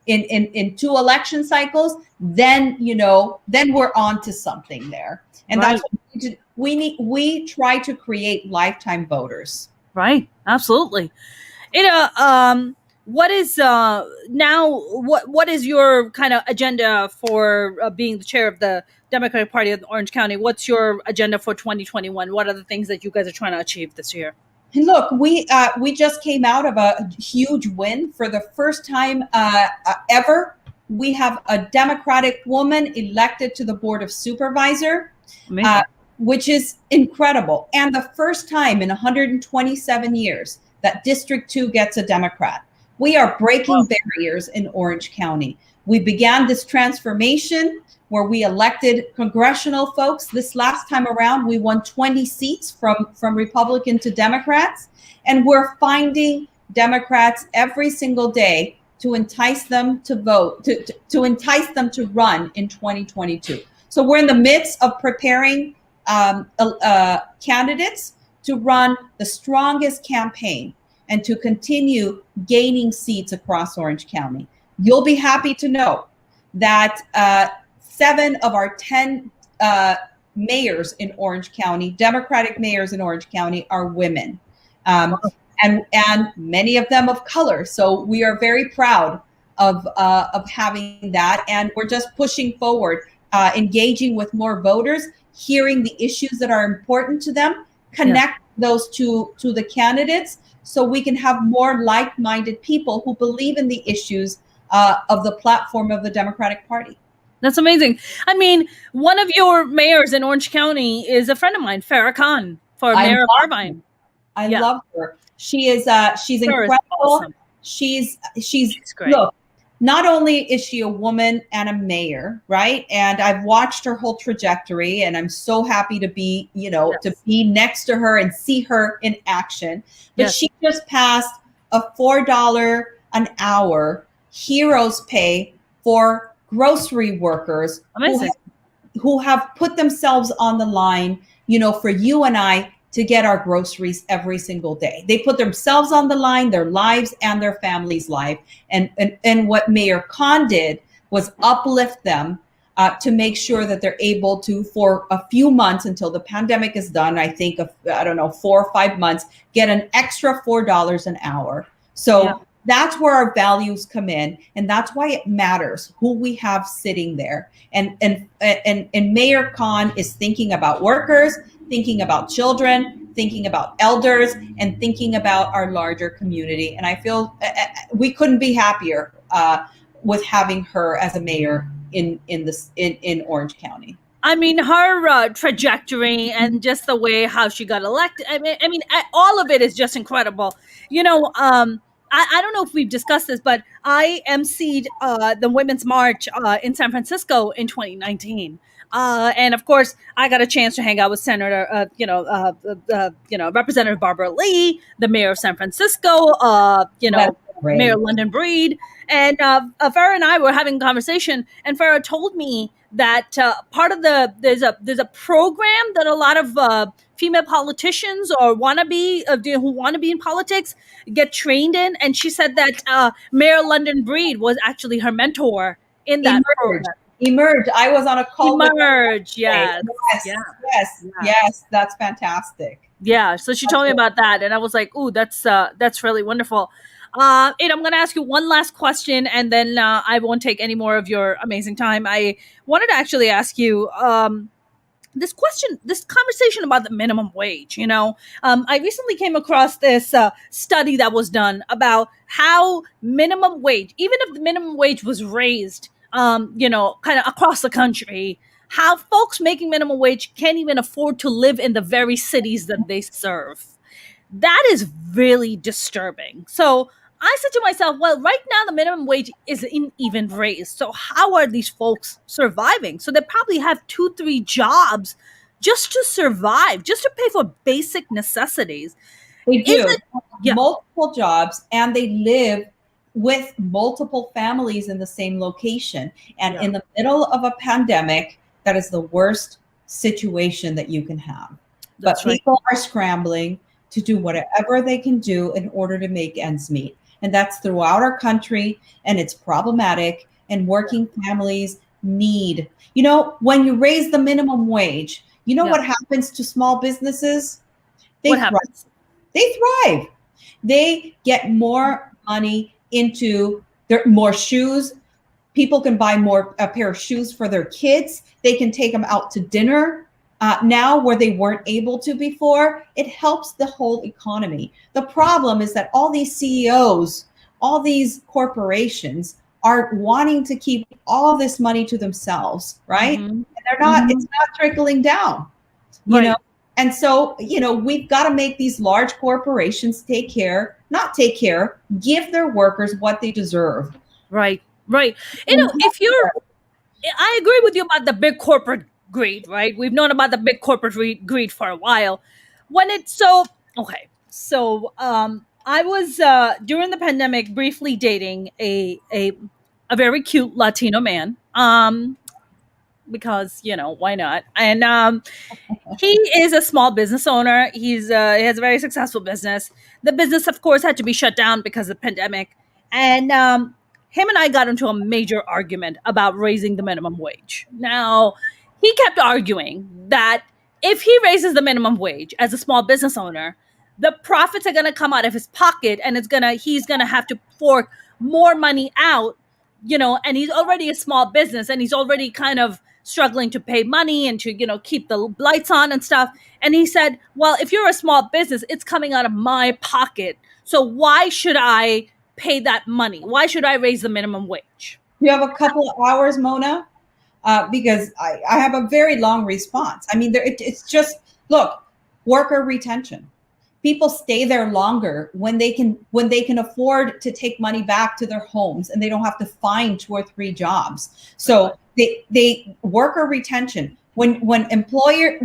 in 2 election cycles, then we're on to something there. And right. That's what we try to create lifetime voters. Right. Absolutely. What is what is your kind of agenda for being the chair of the Democratic Party of Orange County? What's your agenda for 2021? What are the things that you guys are trying to achieve this year? And look, we just came out of a huge win. For the first time ever, we have a Democratic woman elected to the Board of Supervisor, which is incredible. And the first time in 127 years that District 2 gets a Democrat. We are breaking barriers in Orange County. We began this transformation where we elected congressional folks. This last time around, we won 20 seats from Republican to Democrats. And we're finding Democrats every single day to entice them to vote, to entice them to run in 2022. So we're in the midst of preparing candidates to run the strongest campaign and to continue gaining seats across Orange County. You'll be happy to know that 7 of our 10 mayors in Orange County, Democratic mayors in Orange County, are women, and many of them of color. So we are very proud of having that, and we're just pushing forward, engaging with more voters, hearing the issues that are important to them, connect those to the candidates, so we can have more like-minded people who believe in the issues of the platform of the Democratic Party. That's amazing. I mean, one of your mayors in Orange County is a friend of mine, Farah Khan, for mayor of Irvine. I love her. She is she's incredible. Awesome. She's great. Look, not only is she a woman and a mayor, right? And I've watched her whole trajectory, and I'm so happy to be, to be next to her and see her in action. But she just passed a $4 an hour heroes pay for grocery workers who have put themselves on the line, for you and I to get our groceries every single day. They put themselves on the line, their lives and their family's life. And what Mayor Khan did was uplift them to make sure that they're able to, for a few months until the pandemic is done, I think, I don't know, 4 or 5 months, get an extra $4 an hour. So that's where our values come in. And that's why it matters who we have sitting there. And Mayor Khan is thinking about workers, thinking about children, thinking about elders, and thinking about our larger community. And I feel we couldn't be happier with having her as a mayor in Orange County. I mean, her trajectory and just the way how she got elected. I mean, all of it is just incredible. You know, I don't know if we've discussed this, but I emceed the Women's March in San Francisco in 2019. And of course, I got a chance to hang out with Representative Barbara Lee, the mayor of San Francisco, Mayor London Breed. And Farah and I were having a conversation, and Farah told me that part of there's a program that a lot of female politicians or who want to be in politics get trained in. And she said that Mayor London Breed was actually her mentor in that program. Emerge. I was on a call. Emerge. Yes. Yes. That's fantastic. Yeah. So she told me about that, and I was like, "Ooh, that's really wonderful." Ada, I'm going to ask you one last question, and then I won't take any more of your amazing time. I wanted to actually ask you this conversation about the minimum wage. You know, I recently came across this study that was done about how minimum wage, even if the minimum wage was raised, kind of across the country, how folks making minimum wage can't even afford to live in the very cities that they serve. That is really disturbing. So I said to myself, well, right now the minimum wage isn't even raised. So how are these folks surviving? So they probably have 2-3 jobs just to survive, just to pay for basic necessities. They do multiple jobs, and they live with multiple families in the same location. And in the middle of a pandemic, that is the worst situation that you can have. But people are scrambling to do whatever they can do in order to make ends meet. And that's throughout our country, and it's problematic, and working families need, when you raise the minimum wage, what happens to small businesses? They thrive. They get more money into more shoes. People can buy a pair of shoes for their kids. They can take them out to dinner now where they weren't able to before. It helps the whole economy. The problem is that all these CEOs, all these corporations are wanting to keep all this money to themselves, right? Mm-hmm. And they're not, it's not trickling down, you know? And so, we've got to make these large corporations give their workers what they deserve. Right. I agree with you about the big corporate greed, right? We've known about the big corporate greed for a while. I was during the pandemic briefly dating a very cute Latino man, because why not? And he is a small business owner. He has a very successful business. The business, of course, had to be shut down because of the pandemic, and him and I got into a major argument about raising the minimum wage. Now, he kept arguing that if he raises the minimum wage as a small business owner, the profits are going to come out of his pocket, and he's going to have to fork more money out, and he's already a small business, and he's already kind of struggling to pay money and to, keep the lights on and stuff. And he said, well, if you're a small business, it's coming out of my pocket. So why should I pay that money? Why should I raise the minimum wage? You have a couple of hours, Mona, because I have a very long response. I mean, it's just, look, worker retention. People stay there longer when they can afford to take money back to their homes, and they don't have to find 2 or 3 jobs. So they worker retention. When employers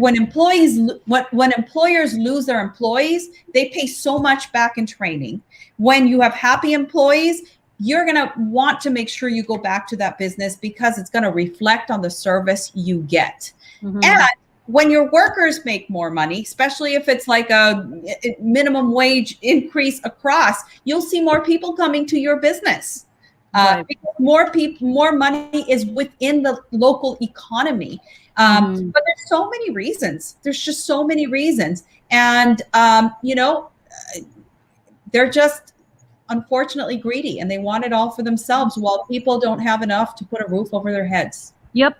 lose their employees, they pay so much back in training. When you have happy employees, you're going to want to make sure you go back to that business because it's going to reflect on the service you get. Mm-hmm. And when your workers make more money, especially if it's like a minimum wage increase across, you'll see more people coming to your business. Right. because more people, more money is within the local economy. But there's so many reasons. There's just so many reasons. And, they're just unfortunately greedy and they want it all for themselves while people don't have enough to put a roof over their heads. Yep.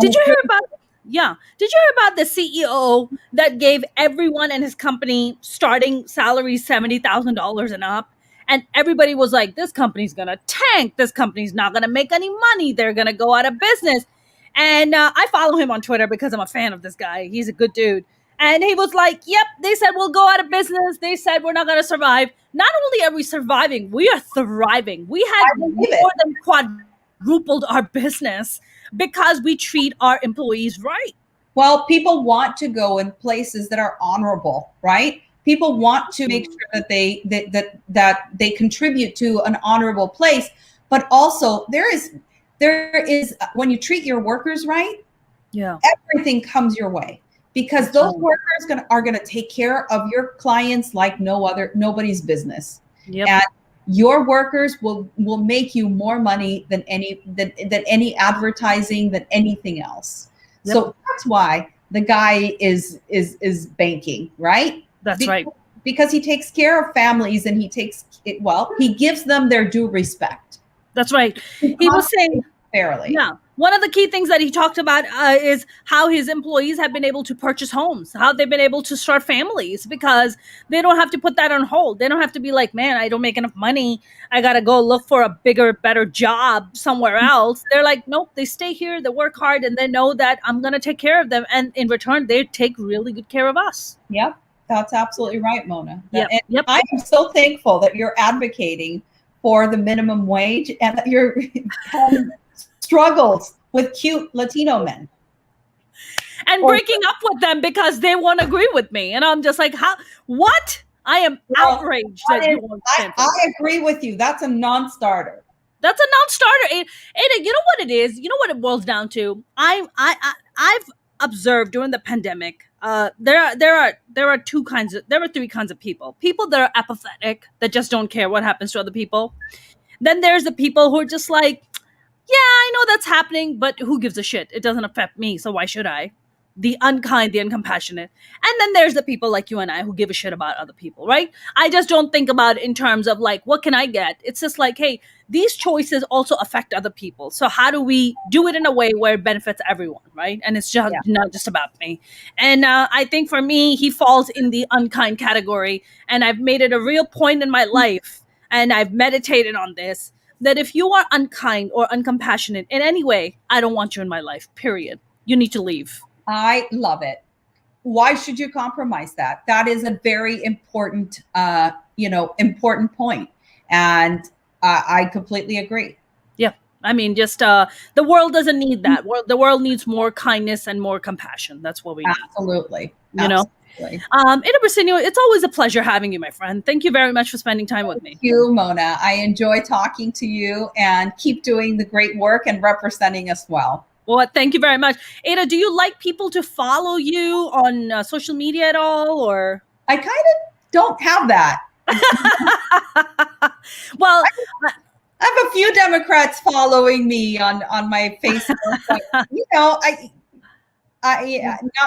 Did you hear about Did you hear about the CEO that gave everyone in his company starting salary $70,000 and up? And everybody was like, this company's going to tank. This company's not going to make any money. They're going to go out of business. And I follow him on Twitter because I'm a fan of this guy. He's a good dude. And he was like, yep, they said we'll go out of business. They said we're not going to survive. Not only are we surviving, we are thriving. We had more than quadrupled our business because we treat our employees right. Well, people want to go in places that are honorable, right? People want to make sure that they contribute to an honorable place. But also there is when you treat your workers right, everything comes your way. Because those workers are going to take care of your clients like nobody's business. Yep. And your workers will make you more money than any advertising, than anything else. Yep. So that's why the guy is banking, right? That's right. Because he takes care of families and he gives them their due respect. That's right. He was saying fairly. Yeah. One of the key things that he talked about is how his employees have been able to purchase homes, how they've been able to start families because they don't have to put that on hold. They don't have to be like, man, I don't make enough money. I got to go look for a bigger, better job somewhere else. They're like, nope, they stay here, they work hard, and they know that I'm going to take care of them. And in return, they take really good care of us. Yep. That's absolutely right, Mona. Yep. I am so thankful that you're advocating for the minimum wage and that you're struggles with cute Latino men. And breaking up with them because they won't agree with me. And I'm just like, what? I am outraged that you won't stand for I agree with you. That's a non-starter. That's a non-starter. And you know what it is? You know what it boils down to? I've observed during the pandemic, there are three kinds of people. People that are apathetic, that just don't care what happens to other people. Then there's the people who are just like, yeah, I know that's happening, but who gives a shit? It doesn't affect me, so why should I? The unkind, the uncompassionate. And then there's the people like you and I who give a shit about other people, right? I just don't think about it in terms of like, what can I get? It's just like, hey, these choices also affect other people. So how do we do it in a way where it benefits everyone, right? And it's just not just about me. And I think for me, he falls in the unkind category. And I've made it a real point in my life, and I've meditated on this, that if you are unkind or uncompassionate in any way, I don't want you in my life, period. You need to leave. I love it. Why should you compromise that? That is a very important, important point. And I completely agree. Yeah. I mean, just the world doesn't need that. The world needs more kindness and more compassion. That's what we need. Absolutely. You know? Ada Briceno, it's always a pleasure having you, my friend. Thank you very much for spending time with me. Thank you, Mona. I enjoy talking to you, and keep doing the great work and representing us well. Well, thank you very much. Ada, do you like people to follow you on social media at all, or? I kind of don't have that. Well, I have a few Democrats following me on my Facebook, but,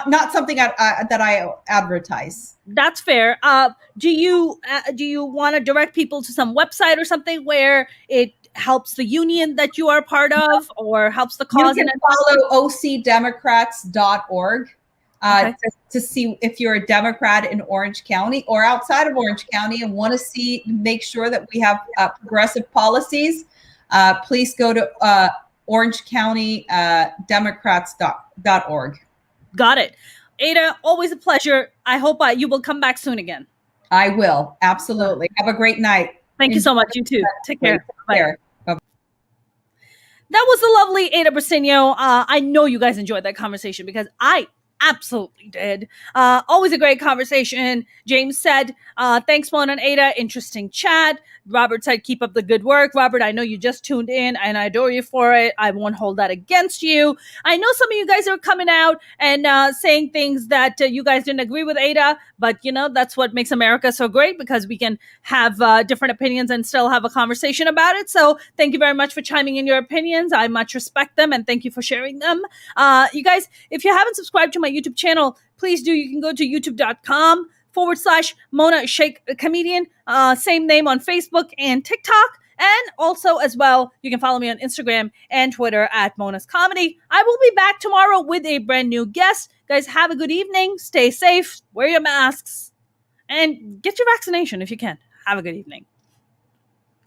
not something that I advertise. That's fair. Do you want to direct people to some website or something where it helps the union that you are part of, or helps the cause? You can follow ocdemocrats.org to see if you're a Democrat in Orange County or outside of Orange County and want to make sure that we have progressive policies. Please go to Orange County Democrats.org. Got it. Ada, always a pleasure. I hope you will come back soon again. I will. Absolutely. Have a great night. Thank you so much. You too. Take care. Bye. That was the lovely Ada Briceno. I know you guys enjoyed that conversation because I absolutely did. Always a great conversation. James said, thanks, Mona and Ada. Interesting chat. Robert said, keep up the good work. Robert, I know you just tuned in and I adore you for it. I won't hold that against you. I know some of you guys are coming out and saying things that you guys didn't agree with Ada, but that's what makes America so great, because we can have different opinions and still have a conversation about it. So thank you very much for chiming in your opinions. I much respect them and thank you for sharing them. You guys, if you haven't subscribed to my YouTube channel, please do. You can go to youtube.com/Mona Shaikh Comedian. Same name on Facebook and TikTok. And also, as well, you can follow me on Instagram and Twitter at Mona's Comedy. I will be back tomorrow with a brand new guest. Guys, have a good evening. Stay safe. Wear your masks. And get your vaccination if you can. Have a good evening.